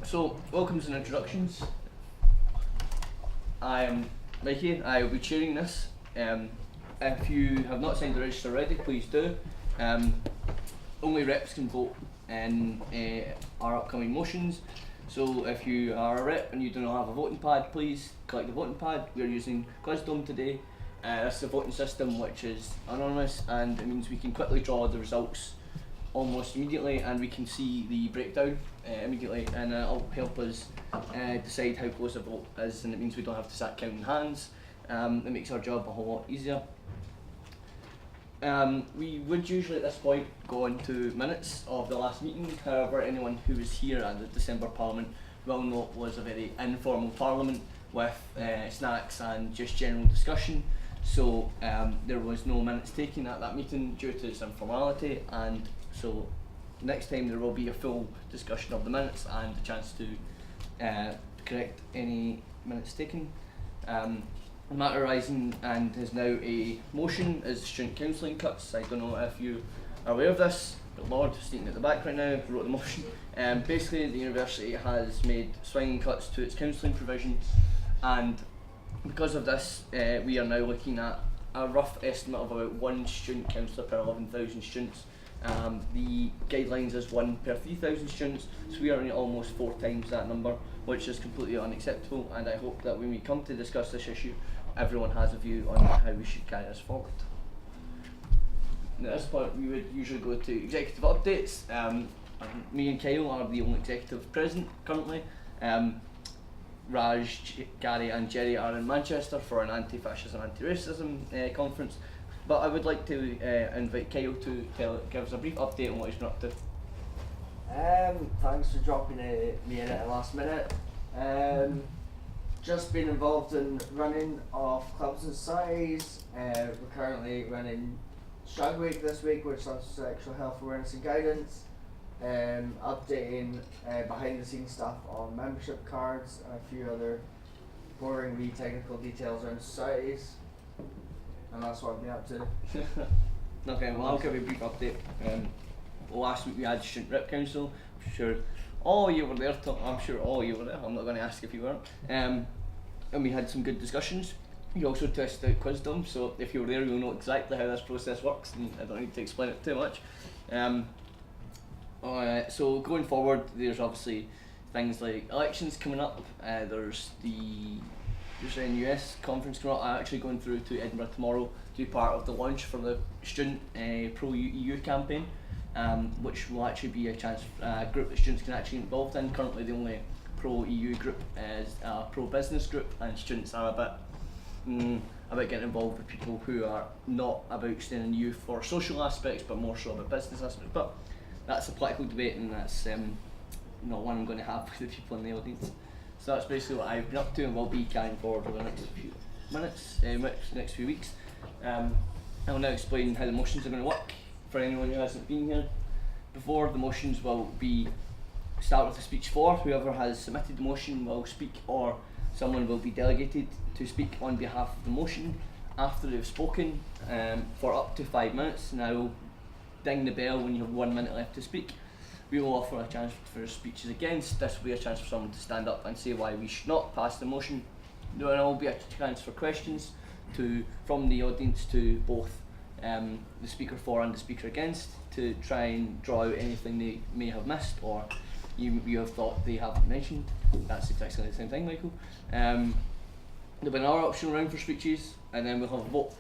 So, welcomes and introductions. I am Mikey, I will be chairing this. If you have not signed the register already, please do. Only reps can vote in our upcoming motions. So if you are a rep and you do not have a voting pad, please collect the voting pad. We are using Quizdom today. This is a voting system which is anonymous, and it means we can quickly draw the results almost immediately, and we can see the breakdown immediately, and it'll help us decide how close a vote is, and it means we don't have to start counting hands. It makes our job a whole lot easier. We would usually at this point go into minutes of the last meeting. However, anyone who was here at the December Parliament will know it was a very informal Parliament with snacks and just general discussion. So there was no minutes taken at that meeting due to its informality, and so next time there will be a full discussion of the minutes and a chance to correct any minutes taken. The matter arising and is now a motion is student counselling cuts. I don't know if you are aware of this, but Lord, sneaking at the back right now, wrote the motion. Basically, the university has made swinging cuts to its counselling provision, and because of this, we are now looking at a rough estimate of about 1 student counsellor per 11,000 students. The guidelines is 1 per 3,000 students, so we are at almost 4 times that number, which is completely unacceptable, and I hope that when we come to discuss this issue, everyone has a view on how we should carry this forward. Now, at this point, we would usually go to executive updates. Me and Kyle are the only executive present currently. Raj, Gary and Jerry are in Manchester for an anti-fascism, anti-racism conference, but I would like to invite Kyle to give us a brief update on what he's been up to. Thanks for dropping me in at the last minute. Just been involved in running of clubs and societies. We're currently running Shag Week this week, which stands for Sexual Health Awareness and Guidance. Updating behind the scenes stuff on membership cards and a few other boring wee technical details around societies. And that's what I've been up to. Okay, well, I'll give you a brief update. Last week we had Student Rep Council. I'm sure all you were there. I'm sure all you were there. I'm not going to ask if you weren't. And we had some good discussions. We also tested out Quizdom, so if you were there, you'll know exactly how this process works, and I don't need to explain it too much. So going forward, there's obviously things like elections coming up. There's the US conference coming up. I'm actually going through to Edinburgh tomorrow to be part of the launch for the student pro-EU campaign, which will actually be a chance group that students can actually get involved in. Currently the only pro-EU group is a pro-business group, and students are about getting involved with people who are not about staying in the EU for social aspects but more so about business aspects. But that's a political debate, and that's not one I'm going to have with the people in the audience. So that's basically what I've been up to and will be carrying forward over the next few minutes, next few weeks. I'll now explain how the motions are going to work for anyone who hasn't been here before. The motions will start with a speech for whoever has submitted the motion will speak, or someone will be delegated to speak on behalf of the motion after they've spoken for up to 5 minutes. Now, ding the bell when you have 1 minute left to speak. We will offer a chance for speeches against. This will be a chance for someone to stand up and say why we should not pass the motion. There will be a chance for questions from the audience to both the speaker for and the speaker against, to try and draw out anything they may have missed or you have thought they haven't mentioned. That's exactly the same thing, Michael. There'll be another optional round for speeches, and then we'll have a vote,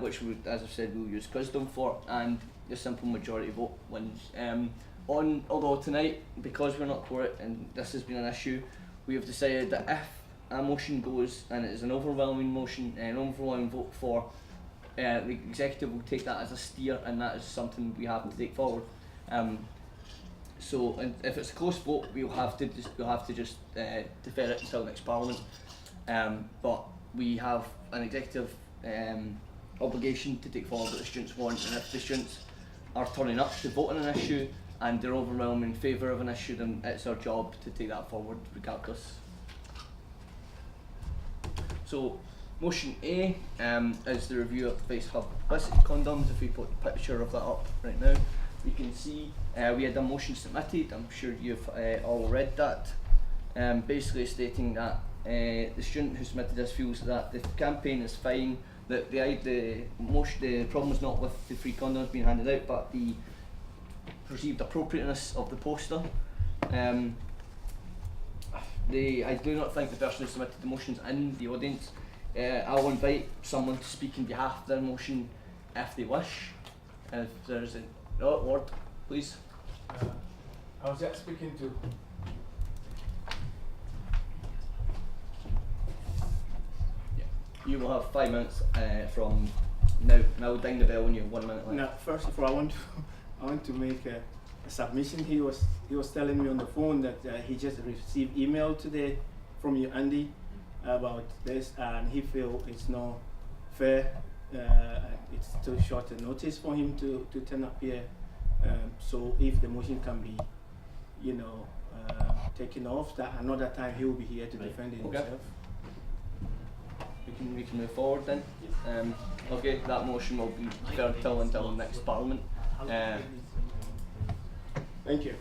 which as I've said, we'll use Quizdom for, and the simple majority vote wins. Although tonight, because we're not for it and this has been an issue, we have decided that if a motion goes and it is an overwhelming motion, an overwhelming vote for, the executive will take that as a steer, and that is something we have to take forward. So, and if it's a close vote, we'll have to just defer it until next Parliament. But we have an executive obligation to take forward what the students want, and if the students are turning up to vote on an issue and they're overwhelming in favour of an issue, then it's our job to take that forward regardless. So, motion A is the review of the Face Hub publicity condoms. If we put the picture of that up right now, you can see we had a motion submitted. I'm sure you've all read that. Basically stating that the student who submitted this feels that the campaign is fine, that the problem is not with the free condoms being handed out, but the perceived appropriateness of the poster. I do not think the person who submitted the motion is in the audience. I'll invite someone to speak in behalf of their motion if they wish. If there's a Ward, please. I was just speaking to. You will have 5 minutes from now. I will ding the bell when you have 1 minute left. Now, first of all, I want to make a submission. He was telling me on the phone that he just received email today from you, Andy, about this, and he feel it's not fair. It's too short a notice for him to turn up here. So if the motion can be, taken off, that another time he will be here to defend himself. We can move forward then. Okay, that motion will be deferred until the next Parliament. Thank you.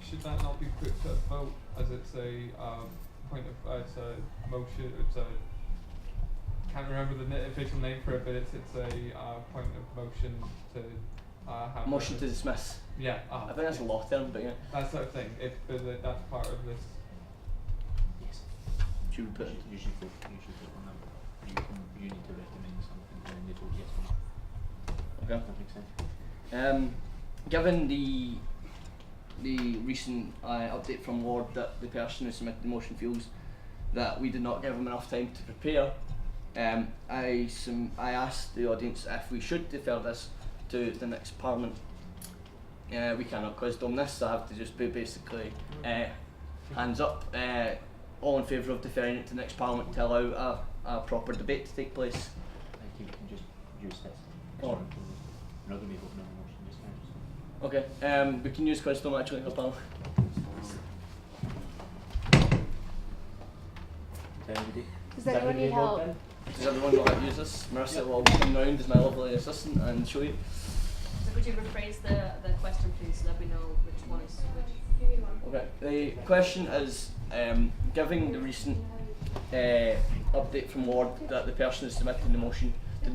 Should that not be put to a vote, as it's a it's a motion? Can't remember the official name for it, but it's a point of motion to have motion to dismiss. Yeah. I think that's a law term, but yeah. That's the thing. That's part of this. Yes. Should we put it? You should vote on that. You need to recommend something and then they vote yes or no. Okay. That makes sense. Given the recent update from Ward that the person who submitted the motion feels that we did not give him enough time to prepare, I asked the audience if we should defer this to the next Parliament. We cannot quizdom this, so I have to just be basically hands up. All in favour of deferring it to the next Parliament to allow a proper debate to take place. I think you can just use this. Oh. We're not going to be voting on the motion just now. So. Okay, we can use quizdom actually for panel. Does anyone need help? Does everyone know how to use this? Marissa will come round as my lovely assistant and show you. So could you rephrase the question please, so that we know which one is which? Okay, the question is, given the recent update from Ward that the person who submitted the motion did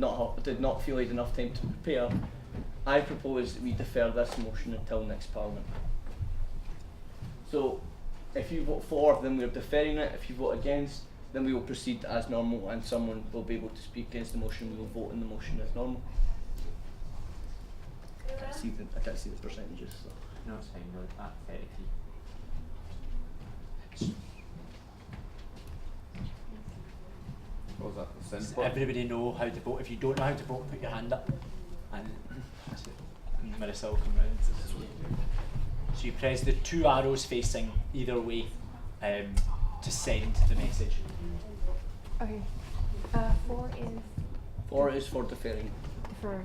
not feel he had enough time to prepare, I propose that we defer this motion until next Parliament. So, if you vote for, then we're deferring it. If you vote against, then we will proceed as normal and someone will be able to speak against the motion. We will vote in the motion as normal. I can't see the percentages. So. No, it's fine. No, at 33. What was that? The Does send button? everybody know how to vote? If you don't know how to vote, put your hand up. And Marissa will come round. So you press the two arrows facing either way to send the message. Okay. 4 is 4 is for deferring. for okay.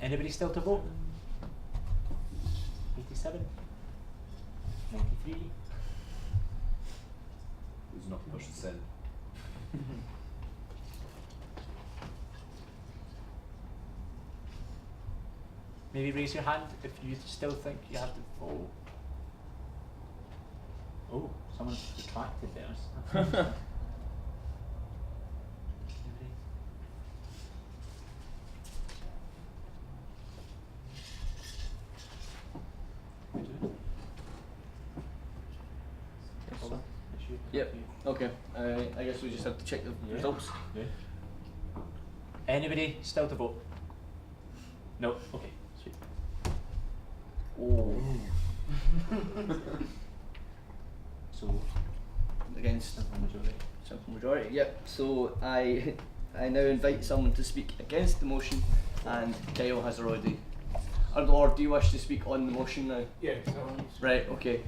Anybody still to vote? 87? 93? Who's not pushed send? Maybe raise your hand if you still think you have to vote. Oh, someone's retracted theirs. Yep. Okay. I guess we just have to check the results. Yeah. Anybody still to vote? No. Okay. Sweet. Oh. So Against simple majority. simple majority. Yep. So I now invite someone to speak against the motion, and Kyle has already. Our Lord, do you wish to speak on the motion now? Yeah. Right. Okay.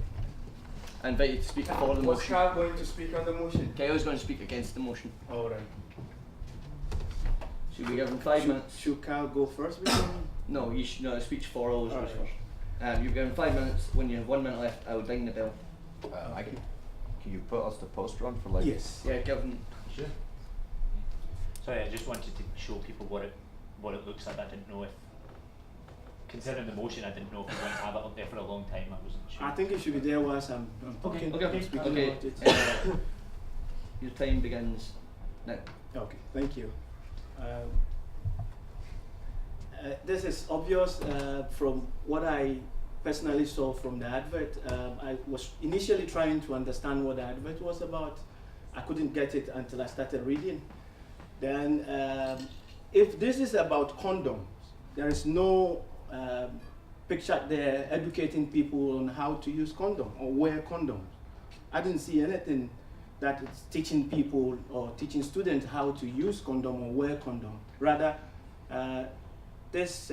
I invite you to speak for the Was motion. Carl going to speak on the motion? Kyle's going to speak against the motion. All right. Should we give him 5 minutes? Should Carl go first? No, you should. No, speech for always goes Alright. first. You've given 5 minutes. When you have 1 minute left, I will ding the bell. Can you put us the poster on for like? Yes. Yeah, give them. Sure. Sorry, I just wanted to show people what it looks like. I didn't know if, considering the motion, I didn't know if we were going to have it up there for a long time. I wasn't sure. I think it should be there whilst I'm talking. Okay. Speaking Okay. about it. Your time begins now. Okay, thank you. This is obvious from what I personally saw from the advert. I was initially trying to understand what the advert was about. I couldn't get it until I started reading. Then, if this is about condoms, there is no picture there educating people on how to use condom or wear condoms. I didn't see anything that is teaching people or teaching students how to use condom or wear condom. Rather, this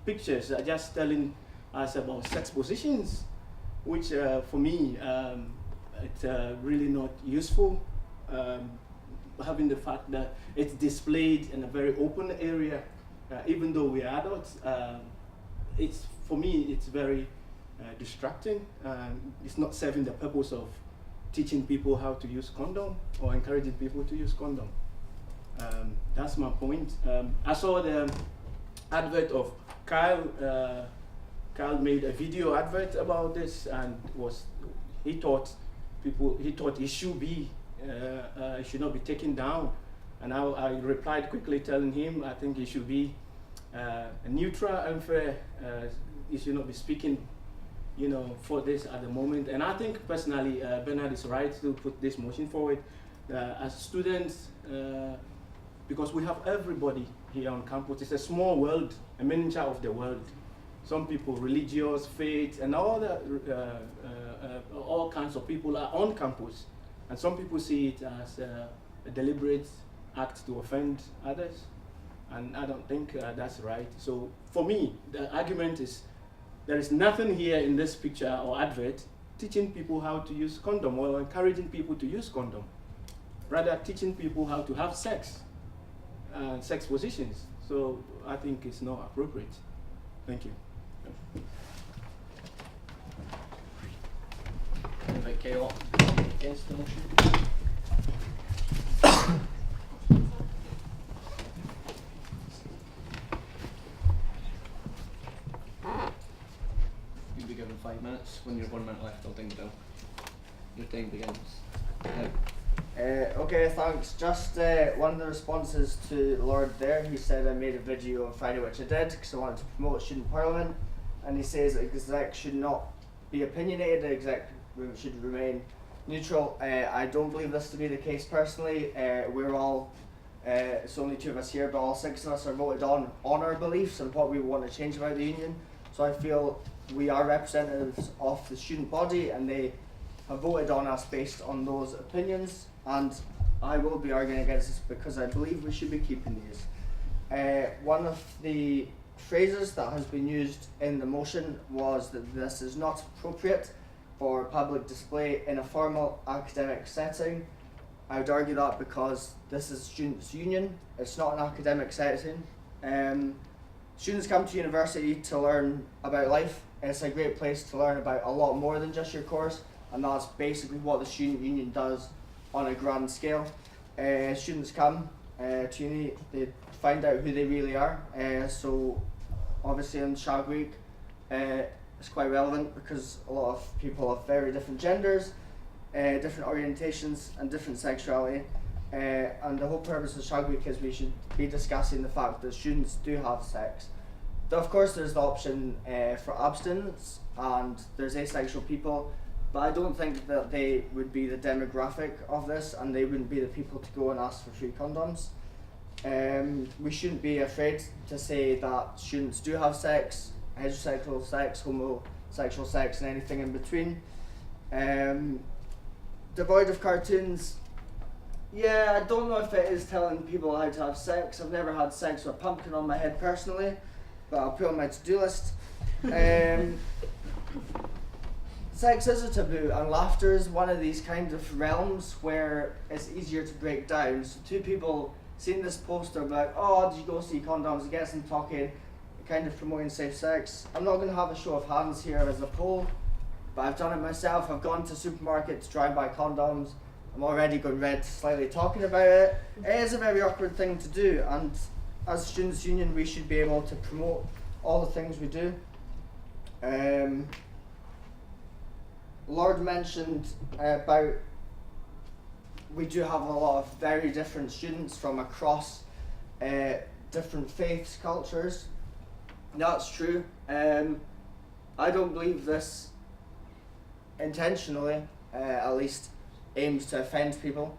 pictures are just telling us about sex positions, which for me, it's really not useful. Having the fact that it's displayed in a very open area, even though we are adults, it's, for me, it's very distracting. It's not serving the purpose of teaching people how to use condom or encouraging people to use condom. That's my point. I saw the advert of Kyle. Kyle made a video advert about this, and he thought it should be, it should not be taken down. And I replied quickly, telling him I think it should be neutral and fair. He should not be speaking, for this at the moment. And I think personally, Bernard is right to put this motion forward. As students, because we have everybody here on campus. It's a small world, a miniature of the world. Some people, religious, faith, and all kinds of people are on campus. And some people see it as a deliberate act to offend others. And I don't think that's right. So for me, the argument is there is nothing here in this picture or advert teaching people how to use condom or encouraging people to use condom. Rather, teaching people how to have sex and sex positions. So I think it's not appropriate. Thank you. Invite Kyle up against the motion. You'll be given 5 minutes. When you're 1 minute left, I'll ding the bell. Your time begins now. Okay, thanks. Just one of the responses to Lord there, he said I made a video on Friday, which I did because I wanted to promote student parliament, and he says exec should not be opinionated, exec should remain neutral. I don't believe this to be the case personally. We're all, it's only 2 of us here, but all 6 of us are voted on our beliefs and what we want to change about the union. So I feel we are representatives of the student body, and they have voted on us based on those opinions, and I will be arguing against this because I believe we should be keeping these. One of the phrases that has been used in the motion was that this is not appropriate for public display in a formal academic setting. I would argue that because this is students' union, it's not an academic setting. Students come to university to learn about life. It's a great place to learn about a lot more than just your course, and that's basically what the student union does on a grand scale. Students come to uni, they find out who they really are. So obviously on Shag Week, it's quite relevant because a lot of people have very different genders, different orientations and different sexuality. And the whole purpose of Shag Week is we should be discussing the fact that students do have sex. Of course there's the option for abstinence, and there's asexual people, but I don't think that they would be the demographic of this, and they wouldn't be the people to go and ask for free condoms. We shouldn't be afraid to say that students do have sex, heterosexual sex, homosexual sex, and anything in between. Devoid of cartoons, yeah, I don't know if it is telling people how to have sex. I've never had sex with a pumpkin on my head personally, but I'll put it on my to-do list. Sex is a taboo, and laughter is one of these kind of realms where it's easier to break down. So 2 people seeing this poster, like, oh, did you go see condoms? It gets them talking. kind of promoting safe sex. I'm not going to have a show of hands here as a poll, but I've done it myself. I've gone to supermarkets to try and buy condoms. I'm already going red slightly talking about it. It is a very awkward thing to do, and as a students' union we should be able to promote all the things we do. Lord mentioned about we do have a lot of very different students from across different faiths, cultures. That's true. I don't believe this intentionally, at least aims to offend people.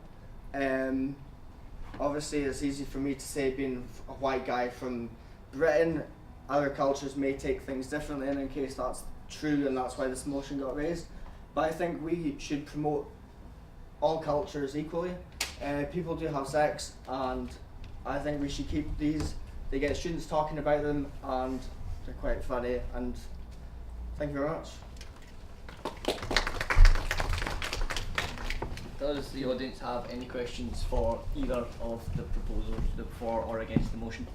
Obviously it's easy for me to say, being a white guy from Britain, other cultures may take things differently, and in case that's true and that's why this motion got raised. But I think we should promote all cultures equally. People do have sex, and I think we should keep these. They get students talking about them, and they're quite funny. And thank you very much. Does the audience have any questions for either of the proposals, the for or against the motion?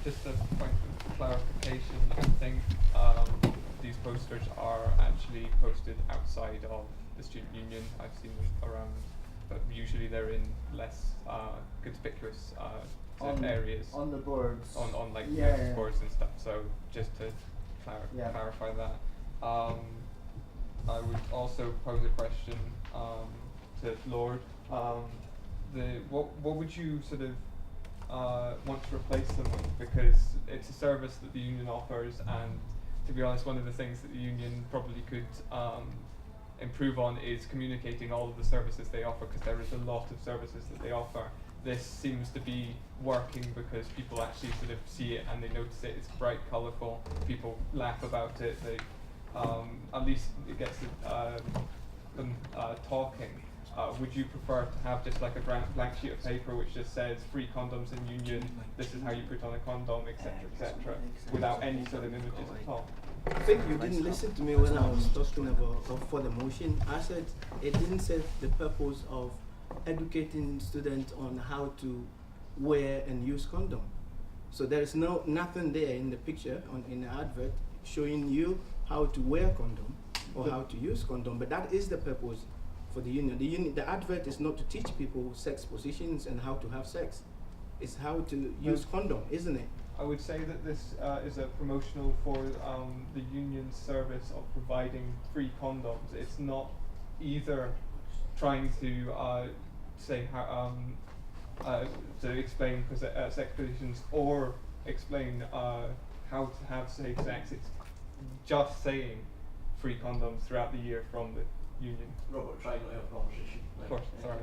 Just a point of clarification, I think these posters are actually posted outside of the student union. I've seen them around, but usually they're in less conspicuous areas. On the boards. On like Yeah, notice yeah. boards and stuff. So just to clarify that. I would also pose a question to Lord. What would you sort of want to replace them with? Because it's a service that the union offers, and to be honest, one of the things that the union probably could improve on is communicating all of the services they offer, because there is a lot of services that they offer. This seems to be working because people actually sort of see it and they notice it. It's bright, colourful. People laugh about it. They at least it gets them talking. Would you prefer to have just like a blank sheet of paper which just says free condoms in union, this is how you put on a condom, etc., etc., without any sort of images at all? I think you didn't listen to me when I was talking about for the motion. I said it didn't say the purpose of educating students on how to wear and use condom. So there is nothing there in the picture in the advert showing you how to wear condom or how to use condom. But that is the purpose for the union. The advert is not to teach people sex positions and how to have sex. It's how to use condom, isn't it? I would say that this is a promotional for the union's service of providing free condoms. It's not either trying to say how to explain sex positions or explain how to have safe sex. It's just saying free condoms throughout the year from the union. Robert, try not to have a conversation. Of course, sorry.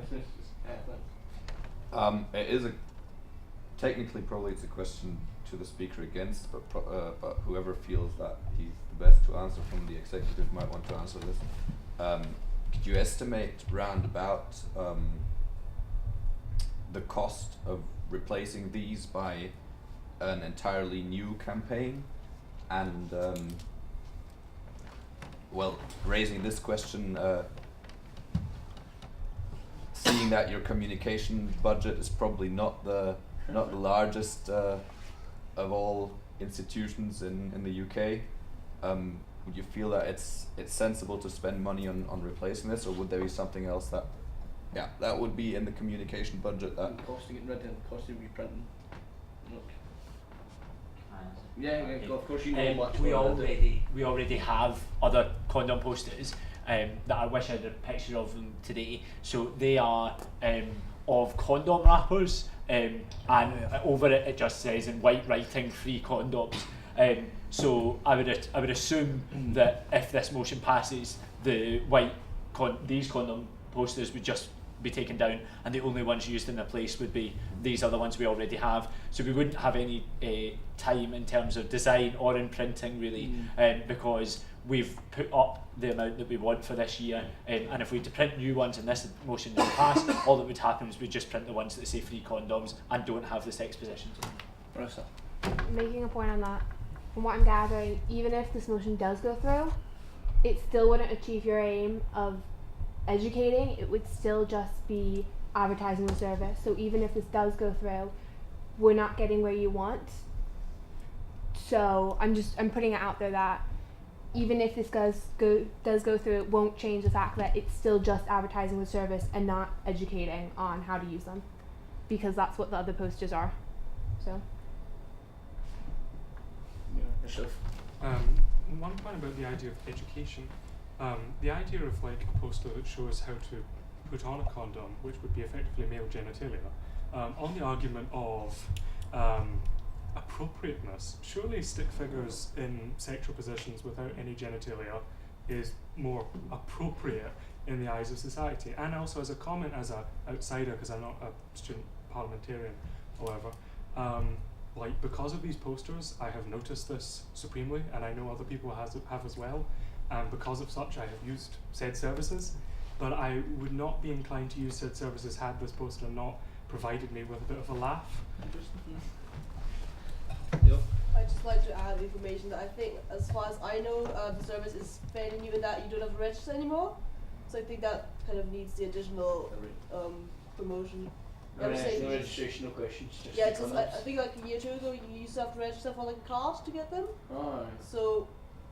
It is technically probably it's a question to the speaker against, but whoever feels that he's the best to answer from the executive might want to answer this. Could you estimate round about the cost of replacing these by an entirely new campaign? And well, raising this question, seeing that your communication budget is probably not the largest of all institutions in the UK, would you feel that it's sensible to spend money on replacing this, or would there be something else that would be in the communication budget that cost of getting rid of, cost of reprinting? Look. Yeah, of course you know much. We already have other condom posters that I wish I had a picture of them today. So they are of condom wrappers, and over it just says in white writing free condoms. So I would assume that if this motion passes, the these condom posters would just be taken down, and the only ones used in their place would be these other ones we already have. So we wouldn't have any time in terms of design or in printing really, because we've put up the amount that we want for this year, and if we had to print new ones and this motion didn't pass, all that would happen is we just print the ones that say free condoms and don't have the sex positions. Marissa. Making a point on that, from what I'm gathering, even if this motion does go through, it still wouldn't achieve your aim of educating. It would still just be advertising the service. So even if this does go through, we're not getting where you want. So I'm putting it out there that even if this does go through, it won't change the fact that it's still just advertising the service and not educating on how to use them, because that's what the other posters are. So. One point about the idea of education. The idea of like a poster that shows how to put on a condom, which would be effectively male genitalia, on the argument of appropriateness, surely stick figures in sexual positions without any genitalia is more appropriate in the eyes of society. And also as a comment as an outsider, because I'm not a student parliamentarian, however, like because of these posters, I have noticed this supremely, and I know other people have as well, and because of such I have used said services, but I would not be inclined to use said services had this poster not provided me with a bit of a laugh. I'd just like to add information that I think, as far as I know, the service is fairly new in that you don't have to register anymore. So I think that kind of needs the additional promotion. Registration, no questions. Just yeah, just I think like a year or two ago, you used to have to register for like a card to get them. Oh. So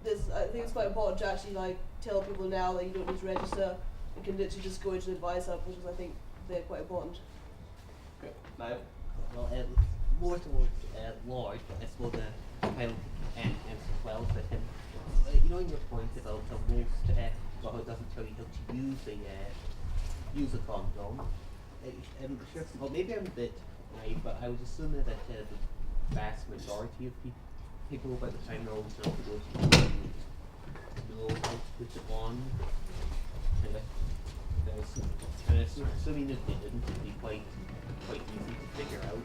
I think it's quite important to actually like tell people now that you don't need to register and can literally just go into the advice hub, which is I think they're quite important. Okay. Now. Well, more towards Lord, but I suppose Kyle and as well with him. You know your point about the most, well, it doesn't tell you how to use a condom. Sure, well, maybe I'm a bit naive, but I was assuming that the vast majority of people by the time they're old enough to go to school know how to put it on. And assuming that they didn't, it'd be quite easy to figure out.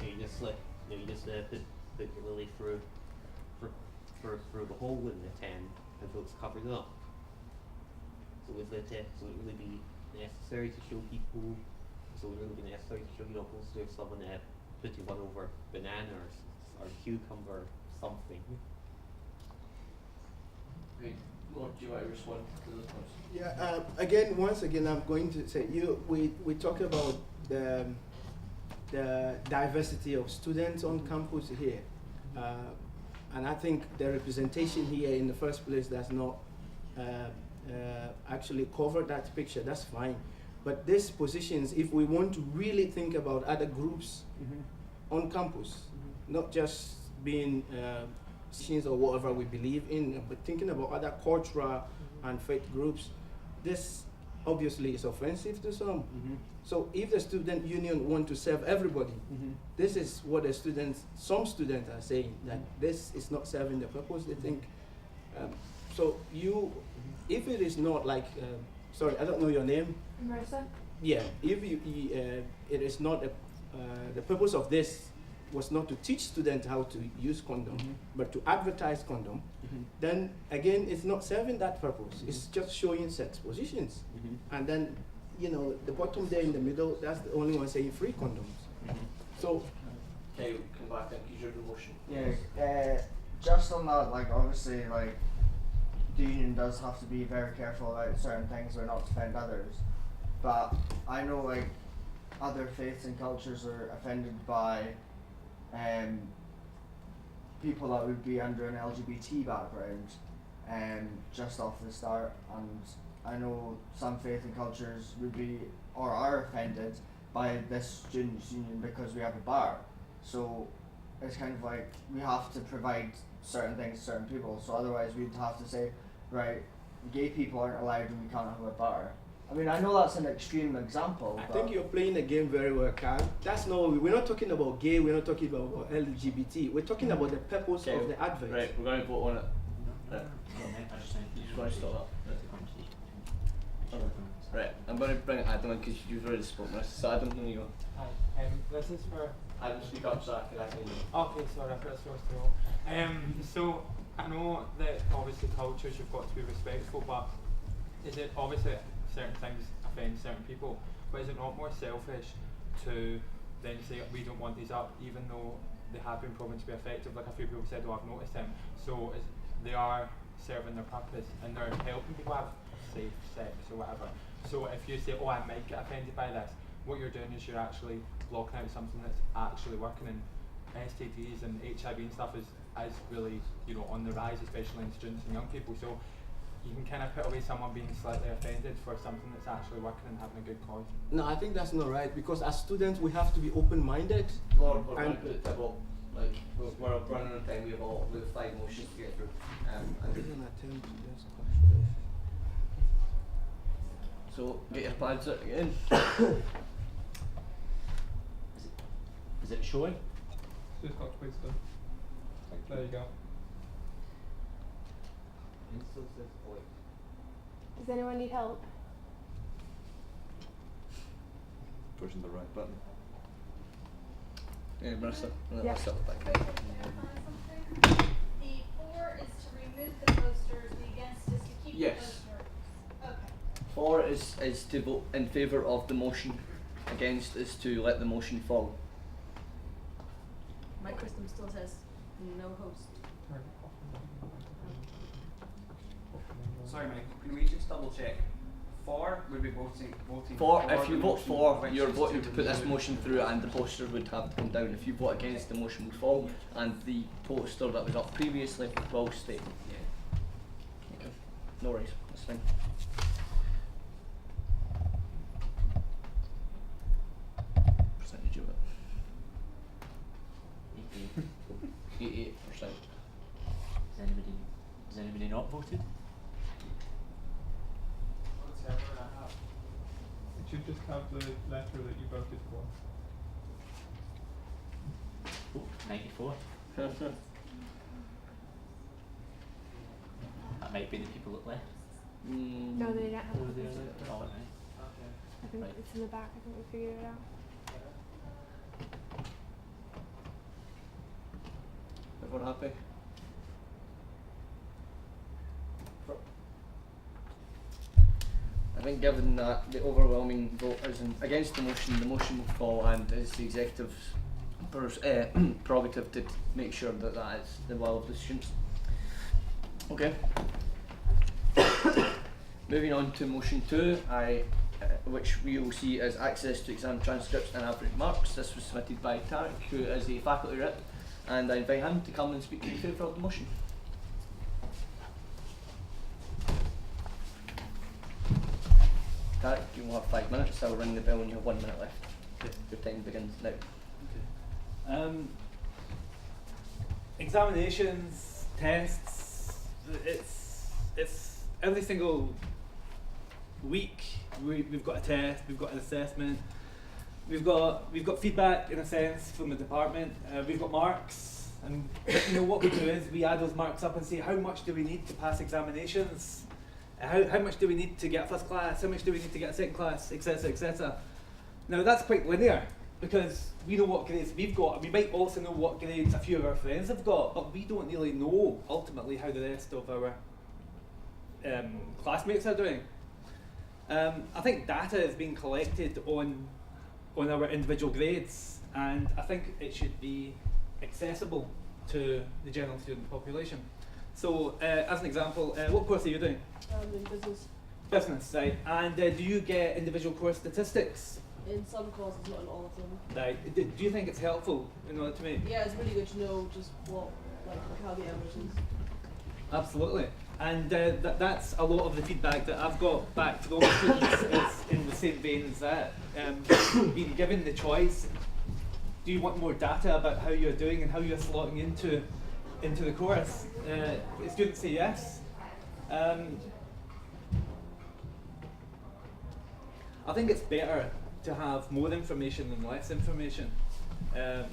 You just put your lily through the hole in the tin until it's covered up. So would it really be necessary to show people? So would it really be necessary to show posters of someone putting one over banana or cucumber or something? Great. Well, do you want to respond to those points? Yeah. Once again, I'm going to say we talk about the diversity of students on campus here, and I think the representation here in the first place does not actually cover that picture. That's fine, but these positions, if we want to really think about other groups on campus, not just being or whatever we believe in, but thinking about other cultural and faith groups, this obviously is offensive to some. So if the student union want to serve everybody, this is what some students are saying, that this is not serving the purpose. They think, if it is not like, sorry, I don't know your name. Marissa? Yeah, if it is not, the purpose of this was not to teach students how to use condom, but to advertise condom, then again, it's not serving that purpose. It's just showing sex positions. And then, the bottom there in the middle, that's the only one saying free condoms. So, okay, come back and use your motion. Yeah, just on that, like obviously, like the union does have to be very careful about certain things or not to offend others. But I know like other faiths and cultures are offended by people that would be under an LGBT background, just off the start, and I know some faith and cultures would be or are offended by this students' union because we have a bar. So it's kind of like we have to provide certain things to certain people. So otherwise we'd have to say, right, gay people aren't allowed and we can't have a bar. I mean, I know that's an extreme example. I think you're playing the game very well, Carl. That's not. We're not talking about gay. We're not talking about LGBT. We're talking about the purpose of the advert. Right, we're going to vote on it. Right. You just want to stop that. Right, I'm going to bring Adam in because you've already spoken this. So Adam, there you go. Hi, this is for... Adam, speak up so I can hear you. Okay, sorry, I thought I was supposed to go. So, I know that obviously cultures you've got to be respectful, but is it obviously certain things offend certain people, but is it not more selfish to then say we don't want these up even though they have been proven to be effective? Like a few people said, oh, I've noticed them. So they are serving their purpose and they're helping people have safe sex or whatever. So if you say, oh, I might get offended by this, what you're doing is you're actually blocking out something that's actually working and STDs and HIV and stuff is really, you know, on the rise, especially in students and young people. So you can kind of put away someone being slightly offended for something that's actually working and having a good cause. No, I think that's not right, because as students we have to be open-minded. Or And- like we're running on time. We have 5 motions to get through. So get your pads out again. Is it showing? Just got twisted. There you go. Does anyone need help? Pushing the right button. Yeah, Marissa. Yeah. Marissa, back. The 4 is to remove the posters, the against is to keep Yes. the posters. Okay. 4 is to vote in favour of the motion. Against is to let the motion fall. My system still says no host. Sorry, Mike, can we just double check? For would be voting For, if you the vote motion, for, which you're is voting to put this remove. motion through, and the poster would have to come down. If you vote against, the motion would fall, and the poster that was up previously will stay. Yeah. Okay. No worries, that's fine. Percentage of it. 88%. Has anybody not voted? It should just have the letter that you voted for. Oh, 94. That might be the people that left. No, they didn't have Oh, to. they are. Oh, right. I think Right. it's in the back. I think we figured it out. Everyone happy? I think given that the overwhelming vote is against the motion will fall, and it's the executive's prerogative to make sure that that is the will of the students. Okay. Moving on to motion 2, which we will see as access to exam transcripts and average marks. This was submitted by Tarek, who is a faculty rep, and I invite him to come and speak in favour of the motion. Tarek, you will have 5 minutes. I'll ring the bell when you have 1 minute left. Your time begins now. Examinations, tests, it's every single week we've got a test, we've got an assessment, we've got feedback in a sense from the department, we've got marks, and you know what we do is we add those marks up and say how much do we need to pass examinations, how much do we need to get first class, how much do we need to get second class, etc, etc. Now that's quite linear, because we know what grades we've got, and we might also know what grades a few of our friends have got, but we don't really know ultimately how the rest of our classmates are doing. I think data is being collected on our individual grades, and I think it should be accessible to the general student population. So, as an example, what course are you doing? In business. Business, right? And do you get individual course statistics? In some courses, not in all of them. Right. Do you think it's helpful in order to make? Yeah, it's really good to know just what, like, how the average is. Absolutely. And that's a lot of the feedback that I've got back from students is in the same vein as that. Being given the choice, do you want more data about how you're doing and how you're slotting into the course? Students say yes. I think it's better to have more information than less information. And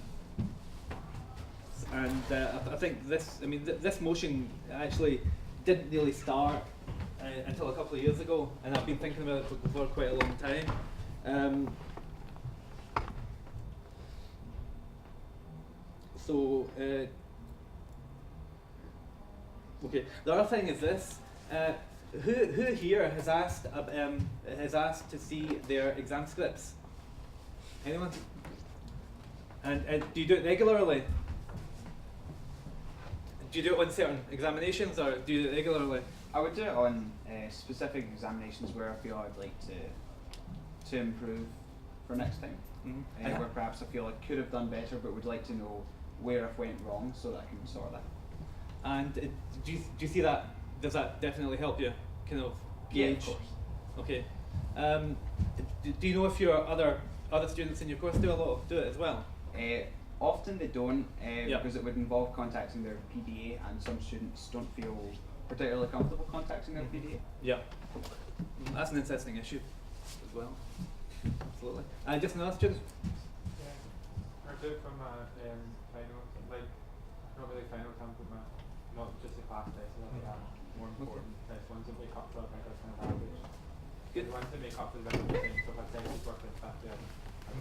I think this motion actually didn't really start until a couple of years ago, and I've been thinking about it for quite a long time. Okay. The other thing is this: who here has asked to see their exam scripts? Anyone? And do you do it regularly? Do you do it on certain examinations, or do you do it regularly? I would do it on specific examinations where I feel I'd like to improve for next time. Mm-hmm. Where perhaps I feel I could have done better, but would like to know where I've went wrong so that I can sort that. And do you see that? Does that definitely help you kind of Yeah, of gauge? course. Okay. Do you know if your other students in your course do it as well? Often they don't, Yeah. because it would involve contacting their PDA, and some students don't feel particularly comfortable contacting their PDA. Yeah. That's an interesting issue as well. Absolutely. Just another student? Yeah. I do it from final, like, not really final time, but not just the class tests, but more important test ones that make up for a bigger kind of average. Good. The ones that make up for the bigger percent, so if I say it's working 50, I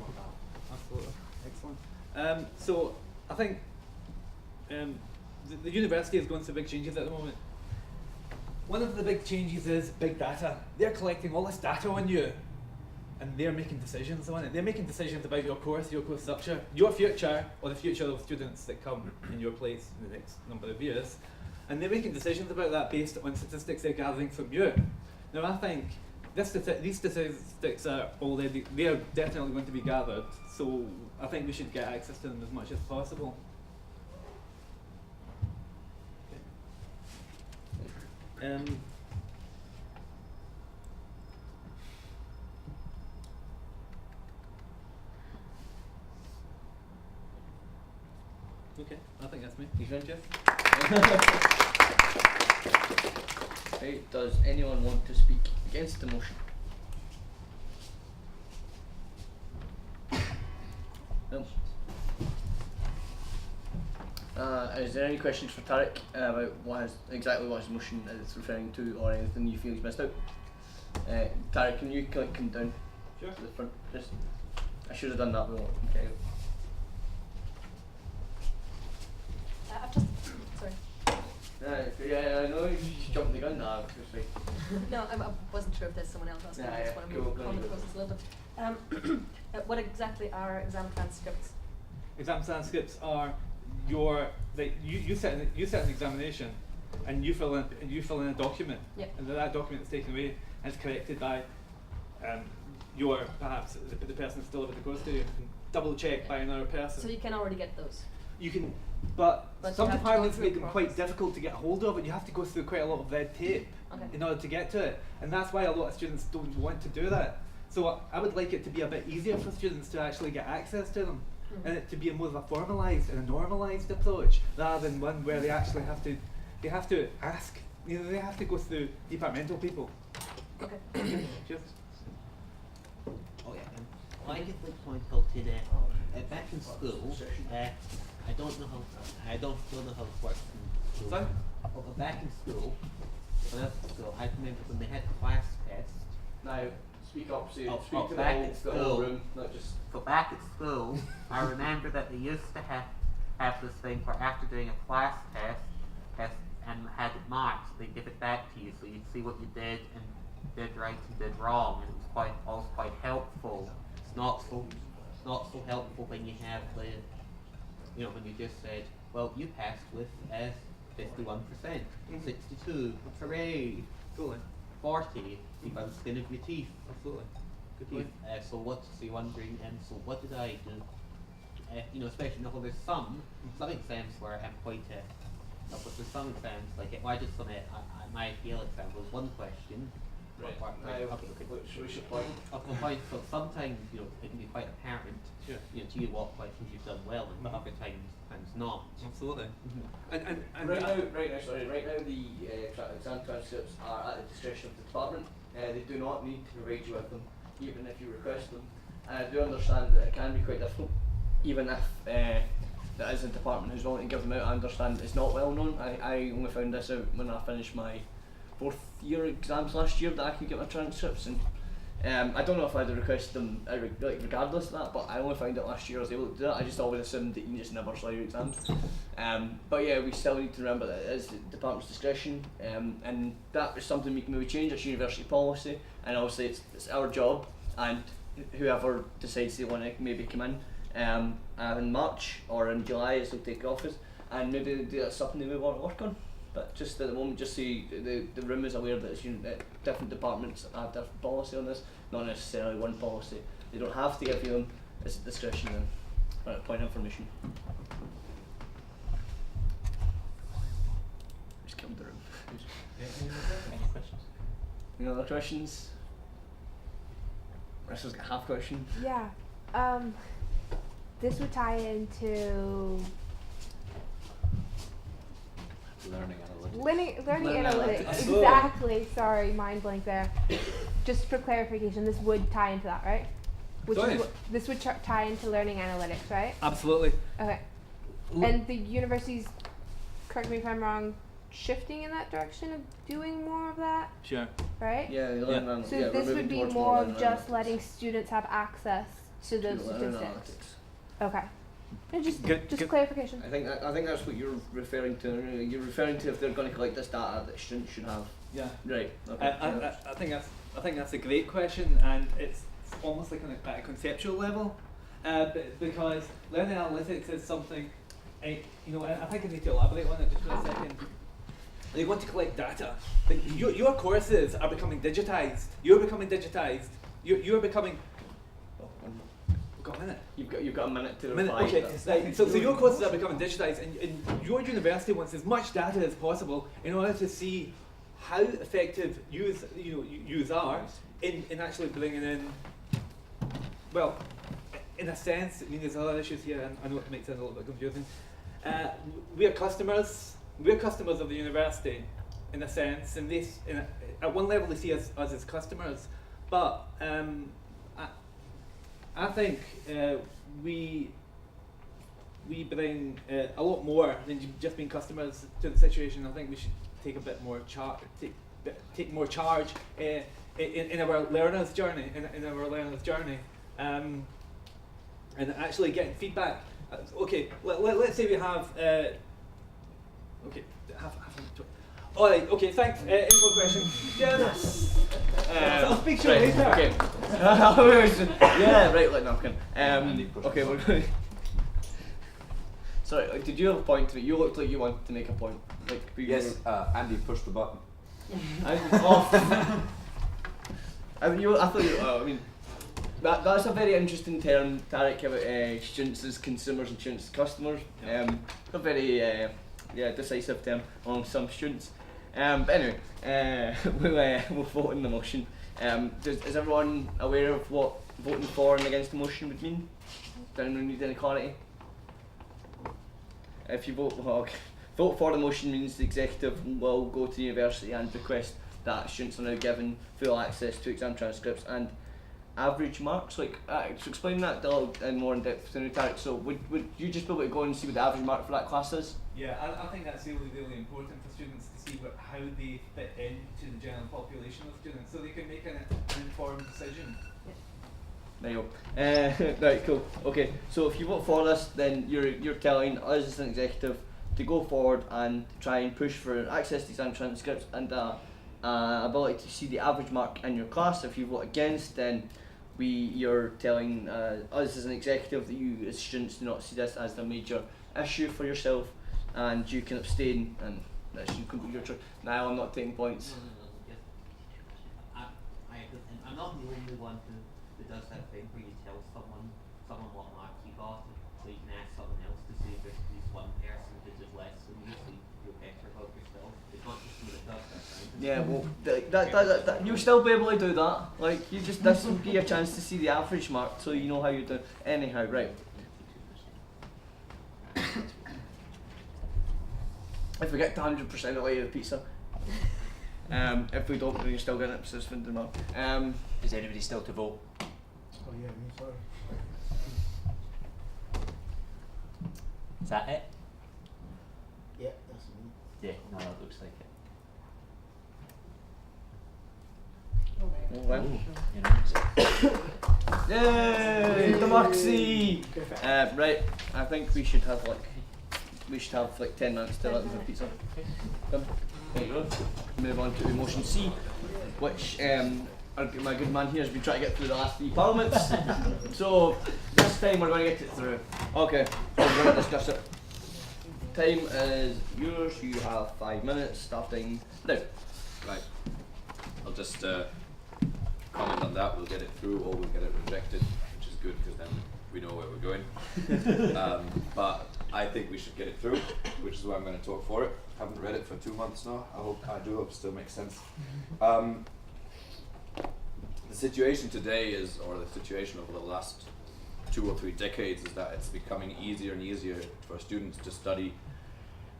want that. Absolutely. Excellent. So I think the university is going through big changes at the moment. One of the big changes is big data. They're collecting all this data on you, and they're making decisions on it. They're making decisions about your course structure, your future, or the future of students that come in your place in the next number of years. And they're making decisions about that based on statistics they're gathering from you. Now I think these statistics are definitely going to be gathered, so I think we should get access to them as much as possible. Okay, I think that's me. You finished, Jeff? Okay, does anyone want to speak against the motion? No. Is there any questions for Tarek about exactly what his motion is referring to, or anything you feel he's missed out? Tarek, can you come down to the front? Just, I should have done that before. Okay. I've just, sorry. Yeah, I know you jumped the gun now. No, I wasn't sure if there's someone else asking. I just want to move on the process a little bit. What exactly are exam transcripts? Exam transcripts are you set an examination, and you fill in a document, and that document is taken away and it's corrected by perhaps the person that's delivered the course to you, and double checked by another person. So you can already get those. You can, but some you have to go departments through make a them quite process. difficult to get hold of, and you have to go through quite a lot of red tape in order to get to it, and that's why a lot of students don't want to do that. So I would like it to be a bit easier for students to actually get access to them, and it to be more of a formalised and a normalised approach, rather than one where they actually have to ask, they have to go through departmental people. Okay. Just. Oh yeah, I just like to point out that back in school, I don't know how it works in school. Sorry? Back in school, when I was in school, I remember when they had class tests. Now, speak up, so you speak to back the whole room, not just. So back at school, I remember that they used to have this thing where after doing a class test and had it marked, they give it back to you so you'd see what you did and did right and did wrong, and it was always quite helpful. It's not so helpful when you have when you just said, well, you passed with 51%, 62, hooray, 40, if I was skin of your teeth. Absolutely. Good point. So you're wondering, so what did I do? Especially there's some exams where I'm quite, but there's some exams, like I did some, my FEL exam was one question. Right. We should point. So sometimes, it can be quite apparent, to you what questions you've done well, and but other times not. Absolutely. And Right now, the exam transcripts are at the discretion of the department. They do not need to provide you with them, even if you request them. And I do understand that it can be quite difficult, even if there is a department who's willing to give them out. I understand it's not well known. I only found this out when I finished my 4th year exams last year, that I could get my transcripts, and I don't know if I'd requested them regardless of that, but I only found out last year I was able to do that. I just always assumed that you can just never slide your exams. But yeah, we still need to remember that it is the department's discretion, and that is something we can maybe change. It's university policy, and obviously it's our job, and whoever decides they want to maybe come in March or in July as they'll take office, and maybe that's something they may want to work on. But just at the moment, just so the room is aware that it's, that different departments have different policy on this, not necessarily one policy. They don't have to give you them, it's a discretion and point of information. killed the room. Any questions? Any other questions? Russell's got half question. Yeah. This would tie into Learning analytics. learning Learning analytics. analytics. Exactly. Sorry, mind blank there. Just for clarification, this would tie into that, right? Which Sorry? is this would tie into learning analytics, right? Absolutely. Okay. And the university's, correct me if I'm wrong, shifting in that direction of doing more of that, Sure. right? Yeah, So this would be more of just letting students have access to those statistics. Okay. And just Good. clarification. I think that's what you're referring to. You're referring to if they're going to collect this data that students should have. Yeah. Right. Okay. I think that's a great question, and it's almost like on a conceptual level, because learning analytics is something. I think I need to elaborate on it just for a second. They want to collect data. Like your courses are becoming digitized. You're becoming digitized. You're becoming. We've got a minute. You've got a minute to Minute. reply. Okay. Right. So your courses are becoming digitized, and your university wants as much data as possible in order to see how effective yous are in actually bringing in. Well, in a sense, I mean, there's other issues here, and I know it makes it a little bit confusing. We are customers. We're customers of the university, in a sense, and at one level they see us as customers, but I think we bring a lot more than just being customers to the situation. I think we should take a bit more take more charge in our learners' journey, and actually getting feedback. Okay, let's say we have. All right. Okay. Thanks. Any more questions? Yes. I'll speak to you later. Okay. Yeah. Right. Like napkin. Okay. We're going. Sorry. Did you have a point to it? You looked like you wanted to make a point. Like. Yes. Andy pushed the button. I thought you. I mean. That's a very interesting term, Tarek, about students as consumers and students as customers. A very decisive term among some students. But anyway, we'll vote on the motion. Is everyone aware of what voting for and against the motion would mean? Does anyone need any clarity? If you vote for the motion means the executive will go to the university and request that students are now given full access to exam transcripts and average marks. Like, to explain that in more in depth to Tarek. So would you just be able to go and see what the average mark for that class is? Yeah, I think that's really important for students to see how they fit into the general population of students, so they can make an informed decision. There you go. Right, cool. Okay, so if you vote for this, then you're telling us as an executive to go forward and try and push for access to exam transcripts and ability to see the average mark in your class. If you vote against, then you're telling us as an executive that you as students do not see this as the major issue for yourself, and you can abstain, and that's your choice. Now I'm not taking points. No, I'm not the only one who does that thing where you tell someone what mark you got, so you can ask someone else to see if there's at least one person who did less than you, so you feel better about yourself. It's not just me that does that, right? Yeah, well, that you'll still be able to do that. Like, this will be a chance to see the average mark, so you know how you're doing. Anyhow, right. If we get to 100%, I'll eat the pizza. If we don't, then you're still getting it, so it's fine to know. Is anybody still to vote? Oh yeah, me sorry. Is that it? Yeah, that's me. Yeah, no, that looks like it. Yay! Democracy! Right, I think we should have like 10 minutes to let them have pizza. Come. There you go. Move on to motion C, which my good man here has been trying to get through the last 3 parliaments. So this time we're going to get it through. Okay, so we're going to discuss it. Time is yours. You have 5 minutes starting now. Right. I'll just comment on that. We'll get it through or we'll get it rejected, which is good because then we know where we're going. But I think we should get it through, which is why I'm going to talk for it. Haven't read it for 2 months now. I do hope it still makes sense. The situation today is, or the situation over the last 2 or 3 decades, is that it's becoming easier and easier for students to study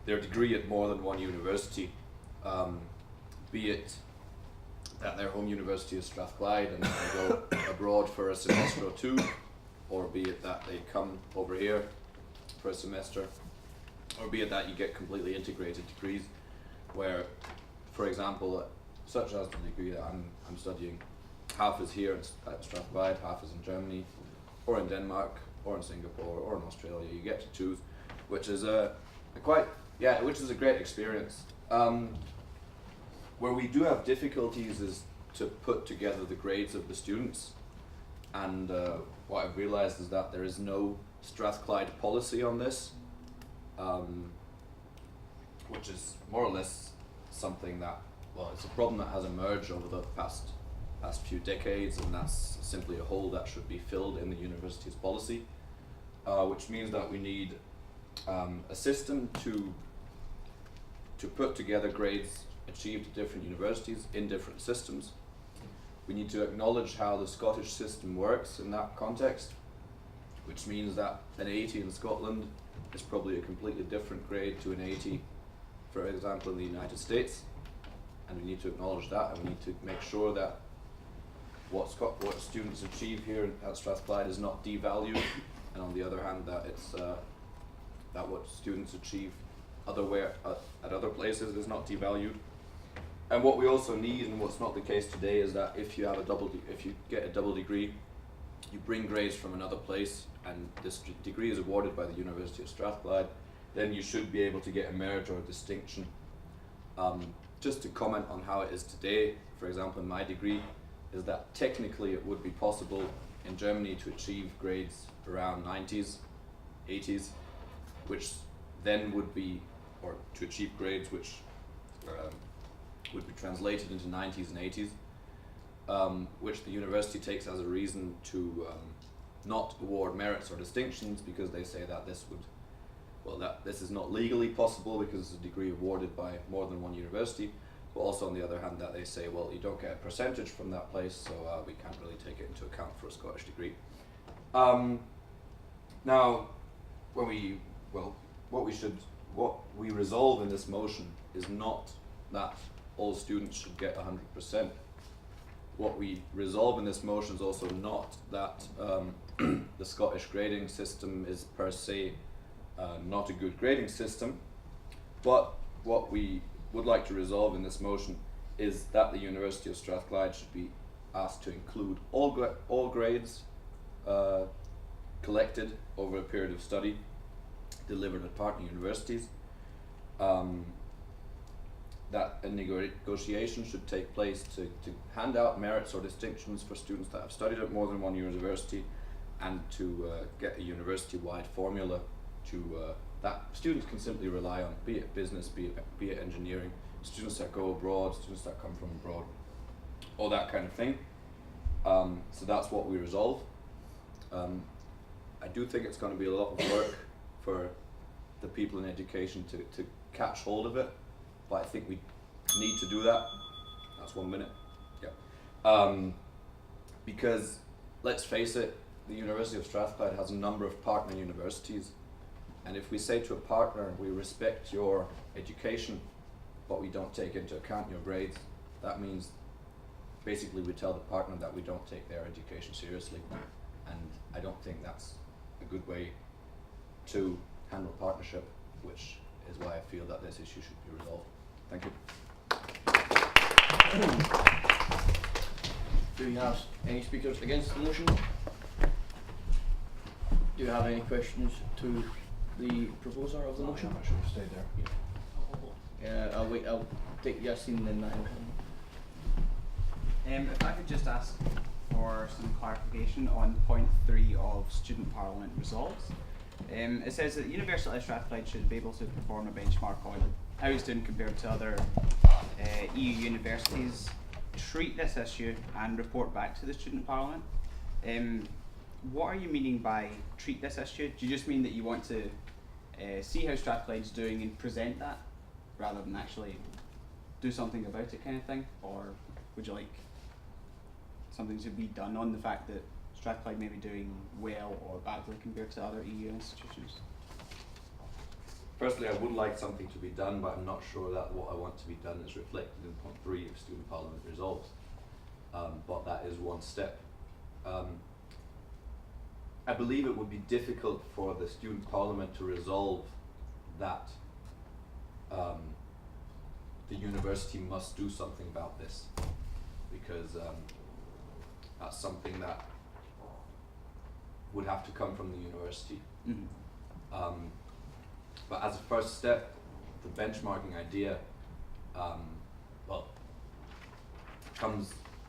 their degree at more than one university, be it that their home university is Strathclyde and they go abroad for a semester or 2, or be it that they come over here for a semester, or be it that you get completely integrated degrees where, for example, such as the degree that I'm studying, half is here at Strathclyde, half is in Germany, or in Denmark, or in Singapore, or in Australia. You get to choose, which is which is a great experience. Where we do have difficulties is to put together the grades of the students, and what I've realized is that there is no Strathclyde policy on this, which is more or less something that, well, it's a problem that has emerged over the past few decades, and that's simply a hole that should be filled in the university's policy, which means that we need a system to put together grades achieved at different universities in different systems. We need to acknowledge how the Scottish system works in that context, which means that an 80 in Scotland is probably a completely different grade to an 80, for example, in the United States, and we need to acknowledge that, and we need to make sure that what students achieve here at Strathclyde is not devalued, and on the other hand that it's that what students achieve at other places is not devalued. And what we also need, and what's not the case today, is that if you have if you get a double degree, you bring grades from another place, and this degree is awarded by the University of Strathclyde, then you should be able to get a merit or a distinction. Just to comment on how it is today, for example, in my degree, is that technically it would be possible in Germany to achieve grades around 90s, 80s, which then would be, or to achieve grades which would be translated into 90s and 80s, which the university takes as a reason to not award merits or distinctions, because they say that this is not legally possible because it's a degree awarded by more than one university, but also on the other hand that they say, well, you don't get a percentage from that place, so we can't really take it into account for a Scottish degree. Now, what we resolve in this motion is not that all students should get 100%. What we resolve in this motion is also not that the Scottish grading system is per se not a good grading system, but what we would like to resolve in this motion is that the University of Strathclyde should be asked to include all grades collected over a period of study delivered at partner universities, that a negotiation should take place to hand out merits or distinctions for students that have studied at more than one university, and to get a university-wide formula that students can simply rely on, be it business, be it engineering, students that go abroad, students that come from abroad, all that kind of thing. So that's what we resolve. I do think it's going to be a lot of work for the people in education to catch hold of it, but I think we need to do that. That's 1 minute. Yeah. Because let's face it, the University of Strathclyde has a number of partner universities, and if we say to a partner, we respect your education, but we don't take into account your grades, that means basically we tell the partner that we don't take their education seriously, and I don't think that's a good way to handle partnership, which is why I feel that this issue should be resolved. Thank you. Do you have any speakers against the motion? Do you have any questions to the proposer of the motion? I should have stayed there. Yeah, I'll take Yasin and then Niall. If I could just ask for some clarification on point 3 of Student Parliament resolves. It says that the University of Strathclyde should be able to perform a benchmark on how it's doing compared to other EU universities, treat this issue and report back to the Student Parliament. What are you meaning by treat this issue? Do you just mean that you want to see how Strathclyde's doing and present that, rather than actually do something about it kind of thing? Or would you like something to be done on the fact that Strathclyde may be doing well or badly compared to other EU institutions? Firstly, I would like something to be done, but I'm not sure that what I want to be done is reflected in point 3 of Student Parliament Resolves. But that is one step. I believe it would be difficult for the Student Parliament to resolve that the university must do something about this, because that's something that would have to come from the university. Mm-hmm. But as a first step, the benchmarking idea,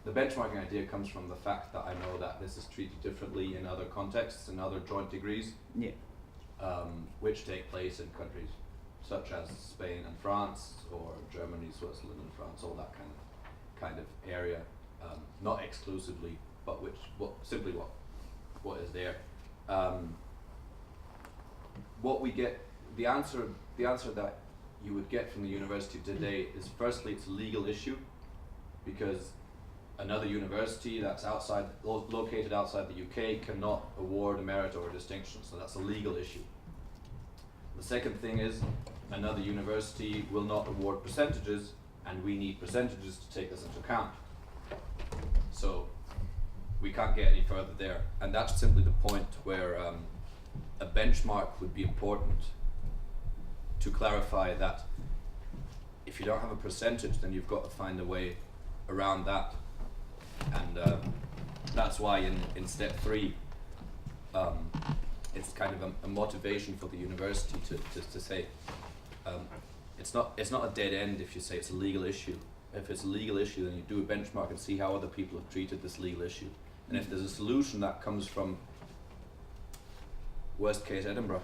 the benchmarking idea comes from the fact that I know that this is treated differently in other contexts, in other joint degrees, yeah. Which take place in countries such as Spain and France, or Germany, Switzerland and France, all that kind of area, not exclusively, but simply what is there. What we get, the answer that you would get from the university today is, firstly, it's a legal issue, because another university that's located outside the UK cannot award a merit or a distinction, so that's a legal issue. The second thing is, another university will not award percentages, and we need percentages to take this into account. So we can't get any further there, and that's simply the point where a benchmark would be important to clarify that if you don't have a percentage, then you've got to find a way around that. And that's why in step 3, it's kind of a motivation for the university to say it's not a dead end if you say it's a legal issue. If it's a legal issue, then you do a benchmark and see how other people have treated this legal issue. And if there's a solution that comes from, worst case, Edinburgh,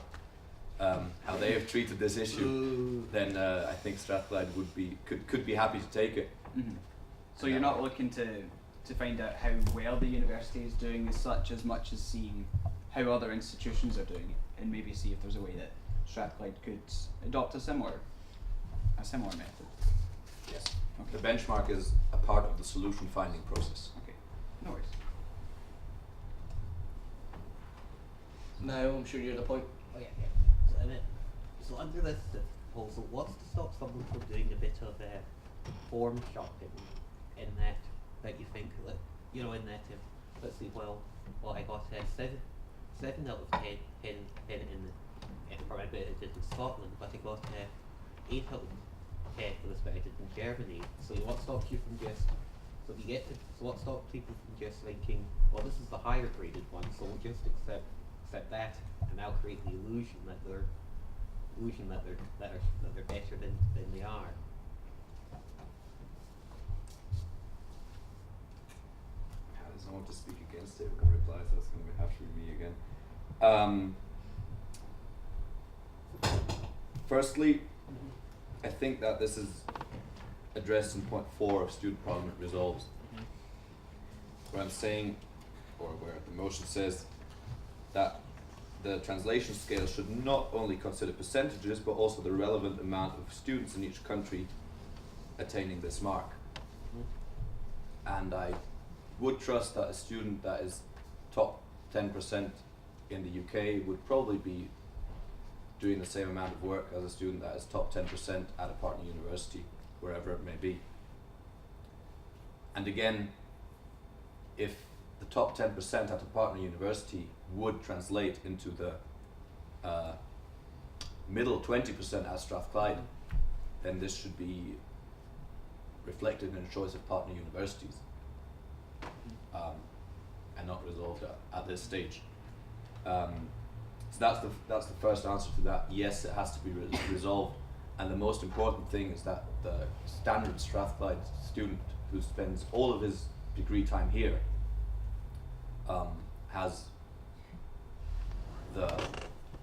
how they have treated this issue, then I think Strathclyde could be happy to take it. Mm-hmm. So you're not looking to find out how well the university is doing as much as seeing how other institutions are doing it, and maybe see if there's a way that Strathclyde could adopt a similar method. Yes. Okay. The benchmark is a part of the solution finding process. Okay. No worries. Now I'm sure you're the point. Oh yeah. So under this proposal, what's to stop someone from doing a bit of form shopping in that you think, like, in that let's see, I got 7 out of 10 in Edinburgh, but it did in Scotland, but I got 8 out of 10 for this, but I did in Germany. So what stops you from just, what stops people from just thinking, well, this is the higher graded one, so we'll just accept that, and now create the illusion that they're better than they are. There's no one to speak against it. We're going to reply, so it's going to have to be me again. Firstly, I think that this is addressed in point 4 of Student Parliament Resolves, where I'm saying, or where the motion says, that the translation scale should not only consider percentages, but also the relevant amount of students in each country attaining this mark. And I would trust that a student that is top 10% in the UK would probably be doing the same amount of work as a student that is top 10% at a partner university, wherever it may be. And again, if the top 10% at a partner university would translate into the middle 20% at Strathclyde, then this should be reflected in a choice of partner universities, and not resolved at this stage. So that's the first answer to that. Yes, it has to be resolved, and the most important thing is that the standard Strathclyde student who spends all of his degree time here has the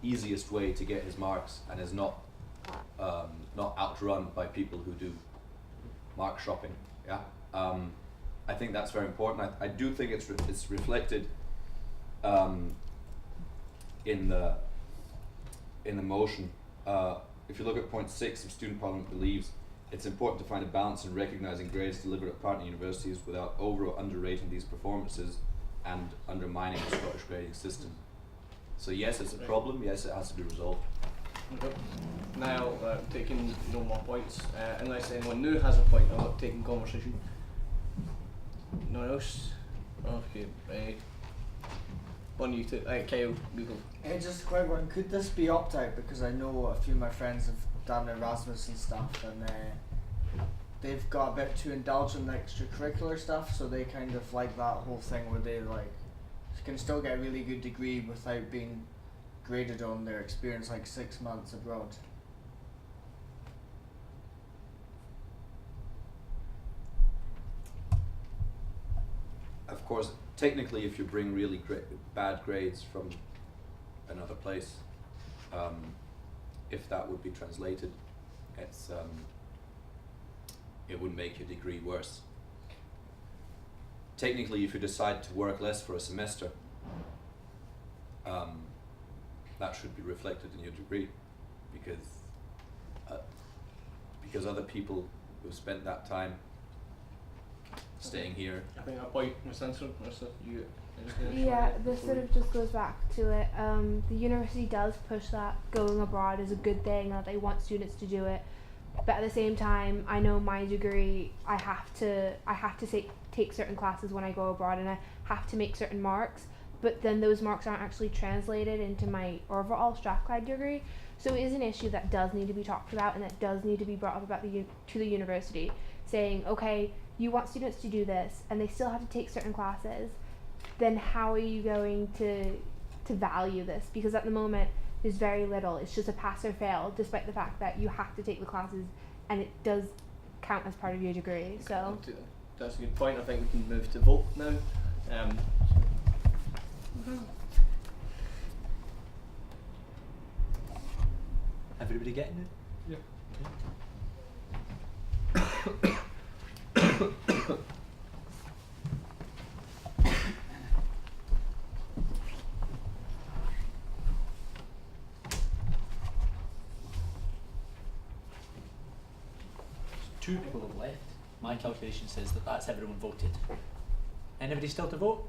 easiest way to get his marks and is not outrun by people who do mark shopping. Yeah, I think that's very important. I do think it's reflected in in the motion, if you look at point 6 of Student Parliament believes it's important to find a balance in recognising grades delivered at partner universities without over or underrating these performances and undermining the Scottish grading system. So yes, it's a problem, yes, it has to be resolved. Okay. Now, taking no more points, unless anyone new has a point, I'm not taking conversation. No one else? Okay, one you two, Kyle, you go. Just a quick one, could this be opt-out? Because I know a few of my friends have done Erasmus and stuff, and they've got a bit too indulgent in the extracurricular stuff, so they kind of like that whole thing where they like can still get a really good degree without being graded on their experience, like 6 months abroad. Of course, technically, if you bring really bad grades from another place, if that would be translated, it's it would make your degree worse. Technically, if you decide to work less for a semester, that should be reflected in your degree, because other people who spent that time staying here. I think that point was answered. Yeah, this sort of just goes back to it. The university does push that going abroad is a good thing, that they want students to do it. But at the same time, I know my degree, I have to take certain classes when I go abroad, and I have to make certain marks. But then those marks aren't actually translated into my overall Strathclyde degree. So it is an issue that does need to be talked about, and that does need to be brought up about to the university, saying, okay, you want students to do this, and they still have to take certain classes. Then how are you going to value this? Because at the moment, there's very little. It's just a pass or fail, despite the fact that you have to take the classes, and it does count as part of your degree. So that's a good point. I think we can move to vote now. Everybody getting it? Yep. Two people have left. My calculation says that that's everyone voted. Anybody still to vote?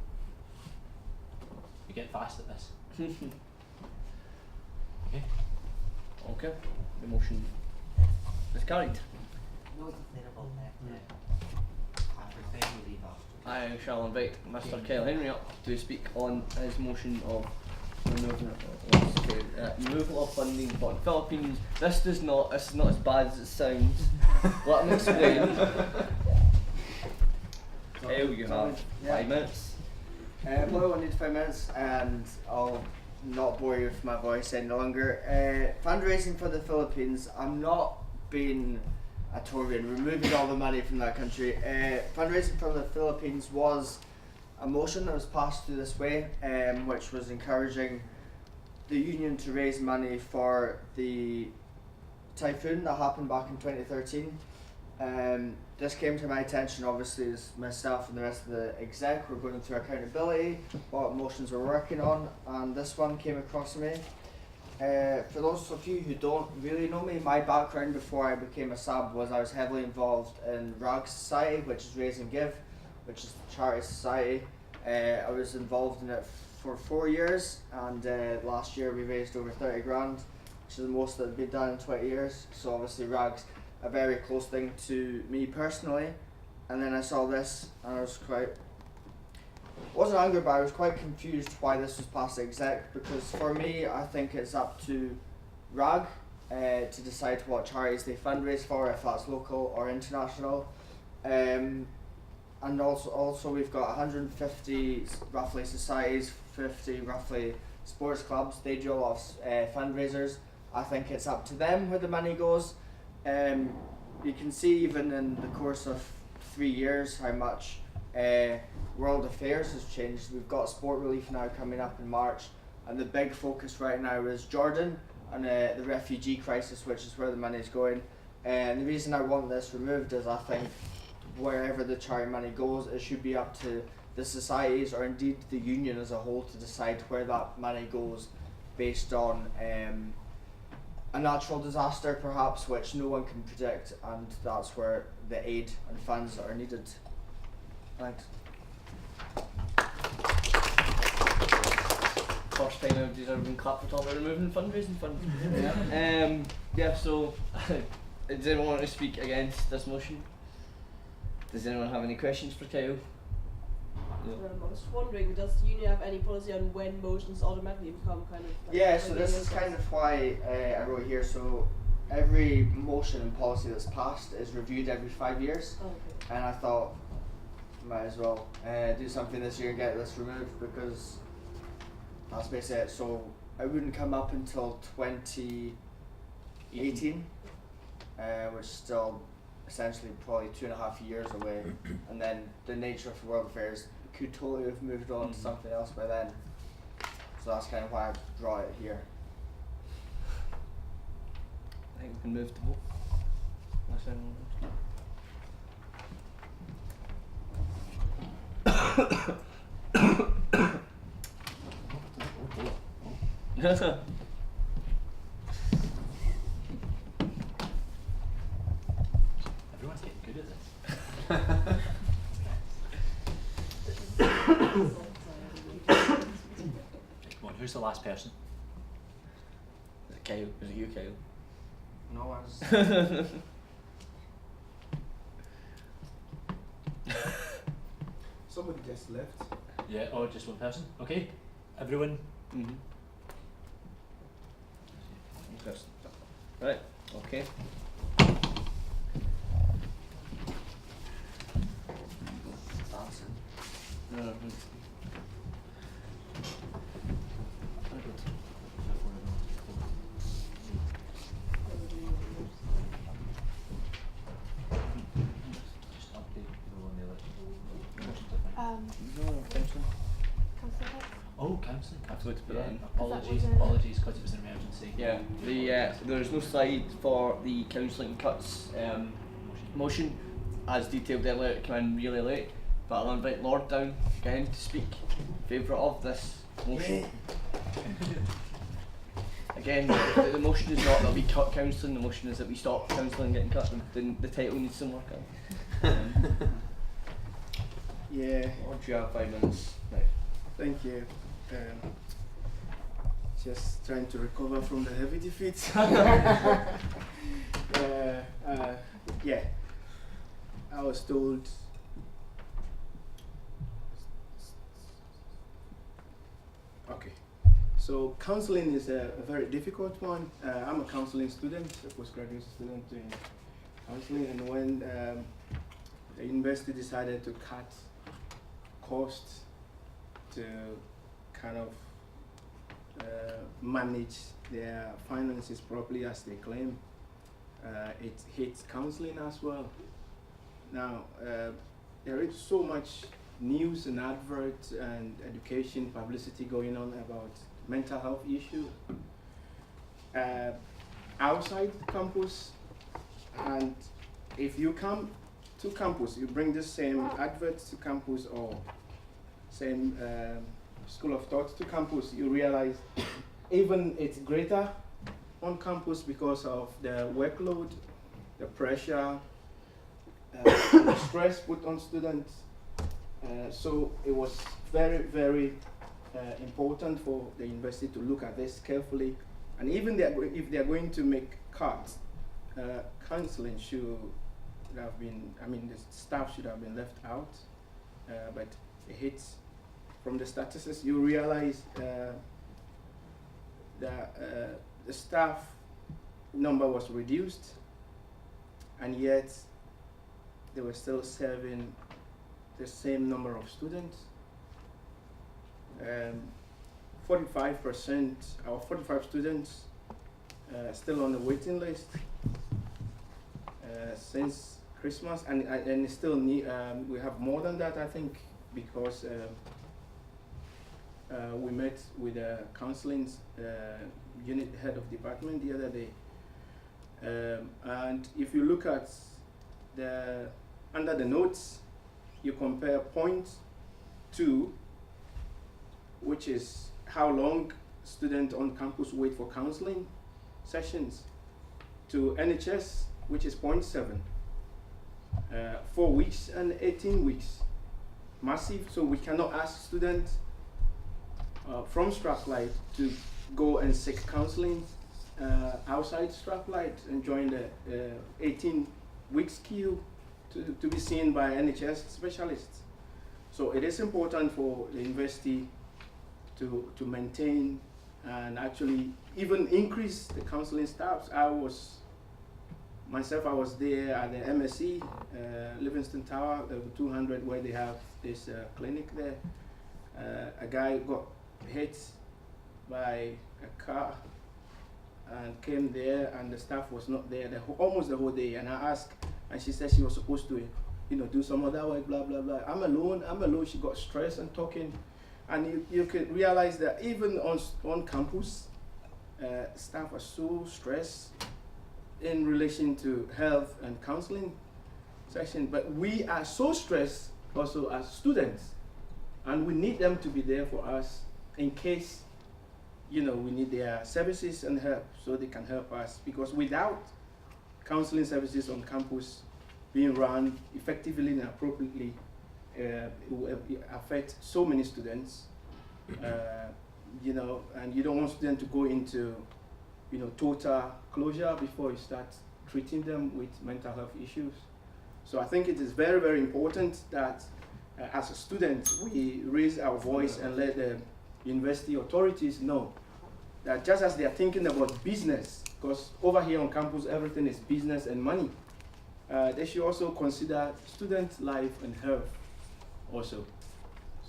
You get fast at this. Okay. Okay. The motion is carried. I shall invite Mr. Kyle Henry up to speak on his motion of removal of funding for the Philippines. This is not as bad as it sounds. Let me explain. Kyle, you have 5 minutes. Well, I need 5 minutes, and I'll not bore you with my voice any longer. Fundraising for the Philippines. I'm not being a Tory and removing all the money from that country. Fundraising for the Philippines was a motion that was passed through this way, which was encouraging the union to raise money for the typhoon that happened back in 2013. This came to my attention, obviously, as myself and the rest of the exec were going through accountability, what motions we're working on, and this one came across me. For those of you who don't really know me, my background before I became a sub was I was heavily involved in RAG Society, which is Raise and Give, which is a charity society. I was involved in it for 4 years, and last year we raised over 30 grand, which is the most that had been done in 20 years. So obviously RAG's a very close thing to me personally. And then I saw this, and I was wasn't angry, but I was quite confused why this was passed to exec, because for me, I think it's up to RAG to decide what charities they fundraise for, if that's local or international. And also we've got 150 roughly societies, 50 roughly sports clubs. They do a lot of fundraisers. I think it's up to them where the money goes. You can see even in the course of 3 years how much world affairs has changed. We've got sport relief now coming up in March, and the big focus right now is Jordan and the refugee crisis, which is where the money is going. And the reason I want this removed is I think wherever the charity money goes, it should be up to the societies or indeed the union as a whole to decide where that money goes based on a natural disaster perhaps which no one can predict, and that's where the aid and funds are needed. Thanks. First time everybody's ever been clapped for talking about removing fundraising funds. Yeah, so does anyone want to speak against this motion? Does anyone have any questions for Kyle? I was wondering, does the union have any policy on when motions automatically become kind of like Yeah, so this is kind of why I wrote here. So every motion and policy that's passed is reviewed every 5 years. Oh, okay. And I thought, might as well do something this year and get this removed, because that's basically it. So it wouldn't come up until 2018, which is still essentially probably 2.5 years away. And then the nature of world affairs could totally have moved on to something else by then. So that's kind of why I draw it here. I think we can move to vote. Everyone's getting good at this. Come on, who's the last person? Is it Kyle? Is it you, Kyle? No one's. Somebody just left. Yeah, or just one person? Okay, everyone? Mm-hmm. Right, okay. No. Just update people on the election. Councillor Hicks? Oh, counselling. I forgot to put that in. Apologies, wasn't- apologies, because it was an emergency. Yeah, there's no slide for the counselling cuts motion, as detailed earlier. It came in really late, but I'll invite Lord down again to speak in favour of this motion. Again, the motion is not that we cut counselling, the motion is that we stop counselling getting cut. The title needs some work on. Yeah. Lord, you have 5 minutes. Right. Thank you. Just trying to recover from the heavy defeat. Yeah. I was told. Okay. So counseling is a very difficult one. I'm a counseling student, a postgraduate student in counseling, and when the university decided to cut costs to kind of manage their finances properly, as they claim, it hits counseling as well. Now, there is so much news and adverts and education publicity going on about mental health issues outside campus, and if you come to campus, you bring the same adverts to campus or same school of thought to campus, you realize even it's greater on campus because of the workload, the pressure, the stress put on students. So it was very, very important for the university to look at this carefully. And even if they're going to make cuts, counseling should have been, the staff should have been left out. But it hits from the statistics, you realize that the staff number was reduced, and yet they were still serving the same number of students. 45%, our 45 students still on the waiting list since Christmas, and still need, we have more than that, I think, because we met with the counseling unit head of department the other day, and if you look at under the notes, you compare point 2, which is how long students on campus wait for counseling. sessions to NHS, which is 0.7. 4 weeks and 18 weeks. Massive, so we cannot ask students from Strathclyde to go and seek counseling outside Strathclyde and join the 18 weeks queue to be seen by NHS specialists. So it is important for the university to maintain and actually even increase the counseling staffs. I was there at the MSc, Livingston Tower, the 200 where they have this clinic there. A guy got hit by a car and came there, and the staff was not there almost the whole day. And I asked, and she said she was supposed to, do some other work, blah blah blah. I'm alone. She got stressed and talking, and you could realize that even on campus, staff are so stressed in relation to health and counseling session. But we are so stressed also as students, and we need them to be there for us in case we need their services and help, so they can help us, because without counseling services on campus being run effectively and appropriately, it will affect so many students, and you don't want students to go into total closure before you start treating them with mental health issues. So I think it is very, very important that as a student we raise our voice and let the university authorities know that just as they are thinking about business, because over here on campus everything is business and money, they should also consider student life and health also.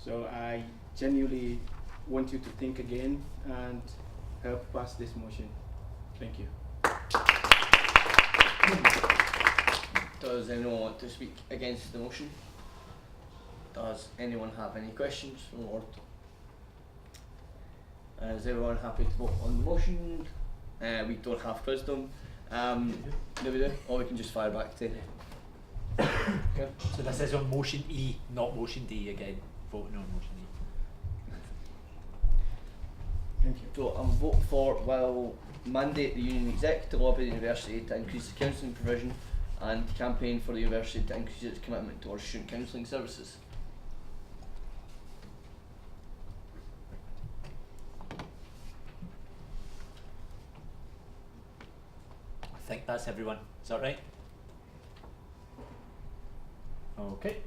So I genuinely want you to think again and help pass this motion. Thank you. Does anyone want to speak against the motion? Does anyone have any questions from the board? Is everyone happy to vote on the motion? We don't have wisdom. Do we do? Or we can just fire back to. Okay. So this is on motion E, not motion D again. Voting on motion E. Thank you. So I'm vote for will mandate the union exec to lobby the university to increase the counselling provision and campaign for the university to increase its commitment towards student counselling services. I think that's everyone. Is that right? Okay.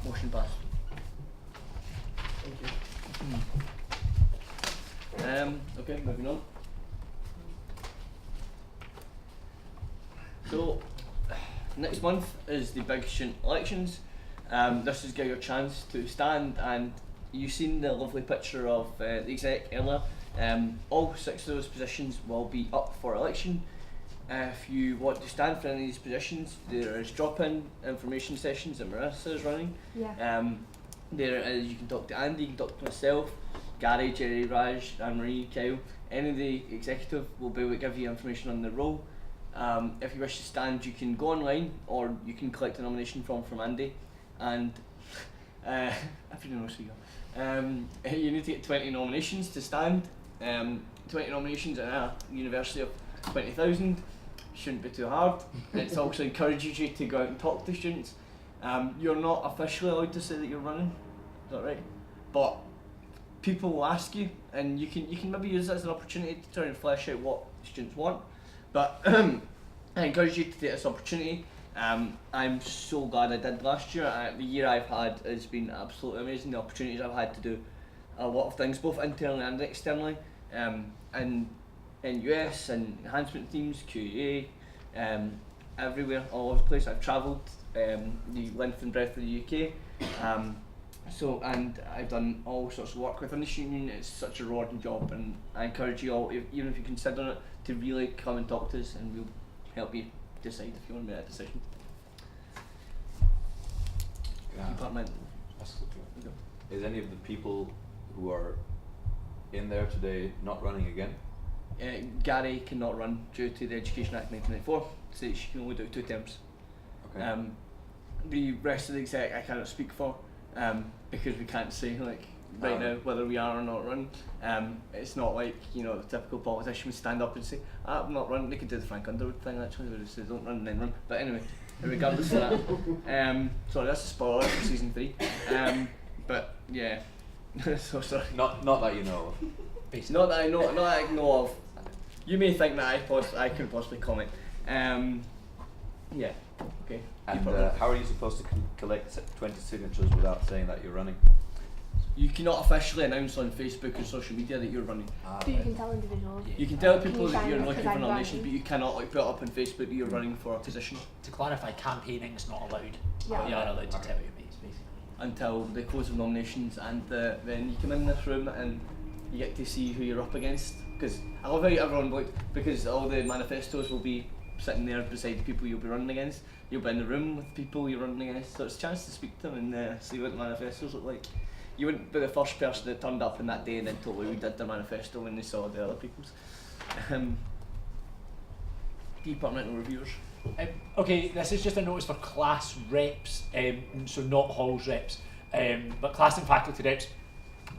Motion passed. Thank you. Okay, moving on. So, next month is the big student elections. This is your chance to stand, and you've seen the lovely picture of the exec earlier. All 6 of those positions will be up for election. If you want to stand for any of these positions, there is drop-in information sessions that Marissa is running. Yeah. There is, you can talk to Andy, you can talk to myself, Gary, Jerry, Raj, Anne-Marie, Kyle. Any of the executive will be able to give you information on the role. If you wish to stand, you can go online, or you can collect a nomination form from Andy, and if you don't know speaker, you need to get 20 nominations to stand. 20 nominations in a university of 20,000 shouldn't be too hard. It also encourages you to go out and talk to students. You're not officially allowed to say that you're running, is that right? But people will ask you, and you can maybe use it as an opportunity to try and flesh out what students want. But I encourage you to take this opportunity. I'm so glad I did last year. The year I've had has been absolutely amazing. The opportunities I've had to do a lot of things, both internally and externally, and in US and enhancement teams, QA, everywhere, all over the place. I've travelled the length and breadth of the UK. And I've done all sorts of work within the student union. It's such a rewarding job, and I encourage you all, even if you consider it, to really come and talk to us, and we'll help you decide if you want to make a decision. Departmental. Is any of the people who are in there today not running again? Gary cannot run due to the Education Act 1994, so she can only do 2 terms. Okay. The rest of the exec I cannot speak for, because we can't say right now, whether we are or not running. It's not like, you know, the typical politician would stand up and say, I'm not running. They could do the Frank Underwood thing actually, where they say don't run and then run. But anyway, regardless of that, sorry, that's a spoiler for season 3. But yeah, so sorry. Not that you know of. Basically. Not that I know of. You may think that I could possibly comment. Yeah. Okay. And how are you supposed to collect 20 signatures without saying that you're running? You cannot officially announce on Facebook or social media that you're running. But you can tell individuals. You can tell people that you're sign up looking 'cause for I'm nominations, running? but you cannot like put up on Facebook that you're running for a position To clarify, campaigning's not allowed. Yeah. You are allowed to tell your mates, basically. until the close of nominations, and then you come in this room and you get to see who you're up against. Because I love how everyone looked, because all the manifestos will be sitting there beside the people you'll be running against. You'll be in the room with people you're running against, so it's a chance to speak to them and see what the manifestos look like. You wouldn't be the first person that turned up in that day and then told who did their manifesto when they saw the other people's. Departmental reviewers. Okay, this is just a notice for class reps, so not halls reps, but class and faculty reps.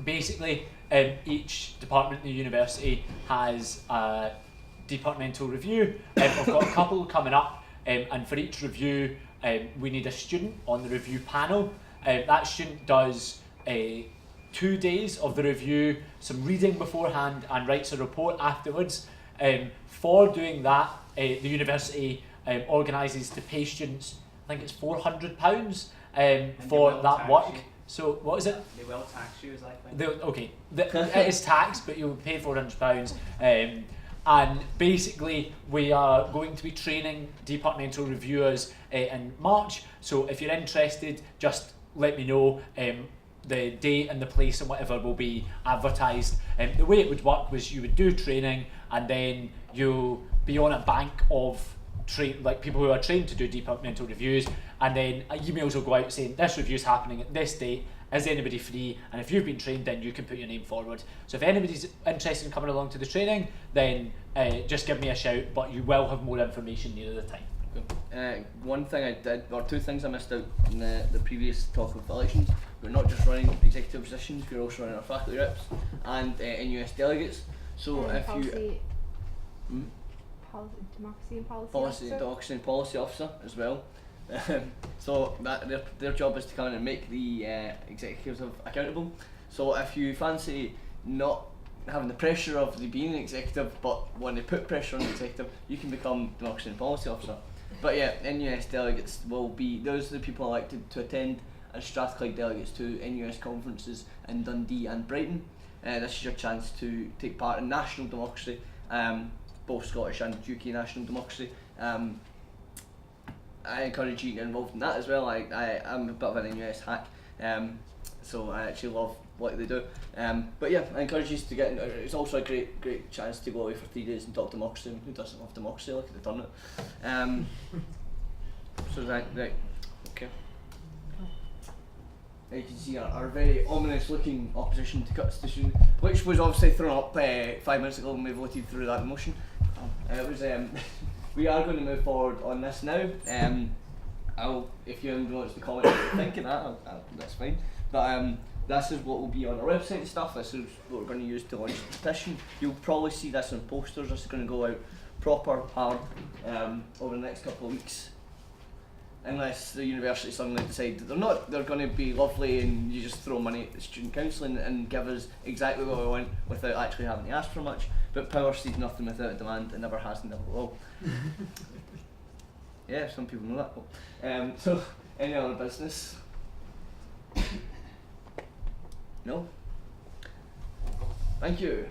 Basically, each department in the university has a departmental review. We've got a couple coming up, and for each review, we need a student on the review panel. That student does 2 days of the review, some reading beforehand, and writes a report afterwards. For doing that, the university organises to pay students, I think it's £400 for that work. So what is it? They will tax you, as I think. Okay, it is taxed, but you'll pay £400. And basically, we are going to be training departmental reviewers in March. So if you're interested, just let me know. The date and the place and whatever will be advertised. The way it would work was you would do training, and then you'll be on a bank of people who are trained to do departmental reviews, and then emails will go out saying this review is happening at this date, is anybody free, and if you've been trained then you can put your name forward. So if anybody's interested in coming along to the training, then just give me a shout, but you will have more information nearer the time. One thing I did, or two things I missed out in the previous talk of elections. We're not just running executive positions, we're also running our faculty reps and NUS delegates. So if policy, you democracy and policy policy, officer. democracy and policy officer as well. So that their job is to come in and make the executives accountable. So if you fancy not having the pressure of being an executive, but when they put pressure on the executive, you can become democracy and policy officer. But yeah, NUS delegates will be, those are the people elected to attend as Strathclyde delegates to NUS conferences in Dundee and Brighton. This is your chance to take part in national democracy, both Scottish and UK national democracy. I encourage you to get involved in that as well. I'm a bit of an NUS hack, so I actually love what they do. But yeah, I encourage you to get in. It's also a great chance to go away for 3 days and talk democracy. And who doesn't love democracy? Look at the turnout. So right, okay. You can see our very ominous looking opposition to constitution, which was obviously thrown up 5 minutes ago when we voted through that motion. It was. We are going to move forward on this now. If you want to comment what you're thinking, that's fine. But this is what will be on our website and stuff. This is what we're going to use to launch the petition. You'll probably see this on posters. This is going to go out proper hard over the next couple of weeks. Unless the university suddenly decide that they're going to be lovely and you just throw money at the student council and give us exactly what we want without actually having to ask for much. But power sees nothing without a demand, it never has and never will. Yeah, some people know that. So, any other business? No? Thank you.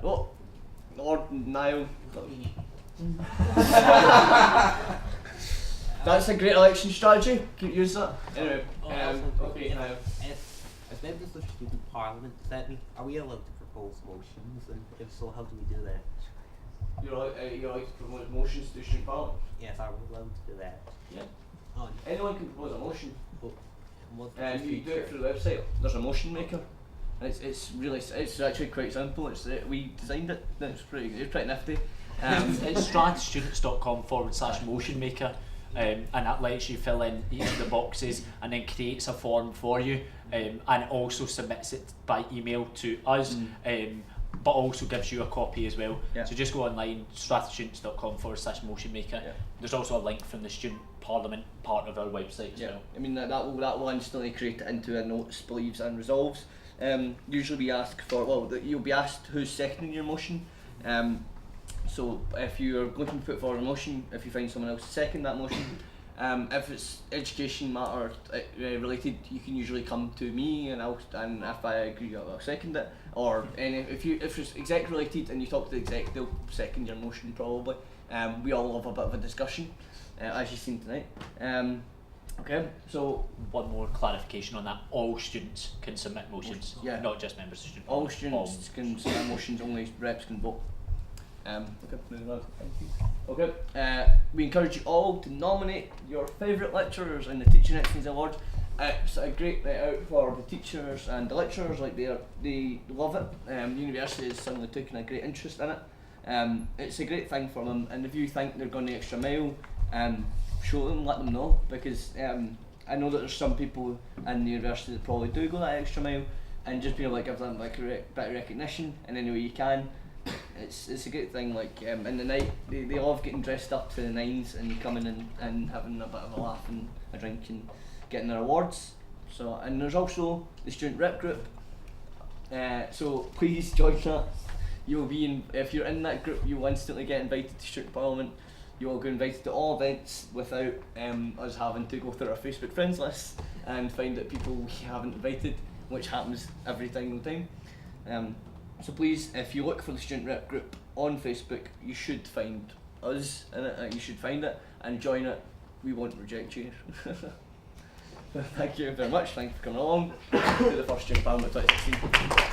Lord Niall. That's a great election strategy. Keep using that. Anyway, okay. As members of student parliament, are we allowed to propose motions? And if so, how do we do that? You're allowed to promote motions to student parliament? Yes, are we allowed to do that? Yeah. Anyone can propose a motion. You do it through the website. There's a motion maker. It's actually quite simple. We designed it. It's pretty nifty. It's strathstudents.com/motion maker. and that lets you fill in each of the boxes and then creates a form for you, and it also submits it by email to us, but also gives you a copy as well. Yeah. So just go online, strathstudents.com/motion maker. Yeah. There's also a link from the Student Parliament part of our website as well. I mean that will instantly create it into a notes, believes and resolves. Usually we ask for, you'll be asked who's seconding your motion. So if you're going to put forward a motion, if you find someone else to second that motion, if it's education matter related, you can usually come to me and if I agree, I'll second it. Or if it's exec related and you talk to the exec, they'll second your motion probably. We all love a bit of a discussion, as you've seen tonight. Okay, so one more clarification on that: all students can submit motions, not just members of student. All students can submit motions, only reps can vote. Okay, moving on. Thank you. Okay, we encourage you all to nominate your favourite lecturers in the Teaching Excellence Awards. It's a great night out for the teachers and the lecturers. Like they love it. The university has suddenly taken a great interest in it. It's a great thing for them, and if you think they're going the extra mile, show them, let them know, because I know that there's some people in the university that probably do go that extra mile, and just being like, give them like a bit of recognition in any way you can. It's a great thing. Like in the night, they love getting dressed up to the nines and coming in and having a bit of a laugh and a drink and getting their awards. So, and there's also the student rep group. So please join that. You'll be if you're in that group, you'll instantly get invited to Student Parliament. You will get invited to all events without us having to go through our Facebook friends list and find out people we haven't invited, which happens every single time. So please, if you look for the student rep group on Facebook, you should find us in it. You should find it and join it. We won't reject you. Thank you very much. Thank you for coming along to the first Student Parliament 2016.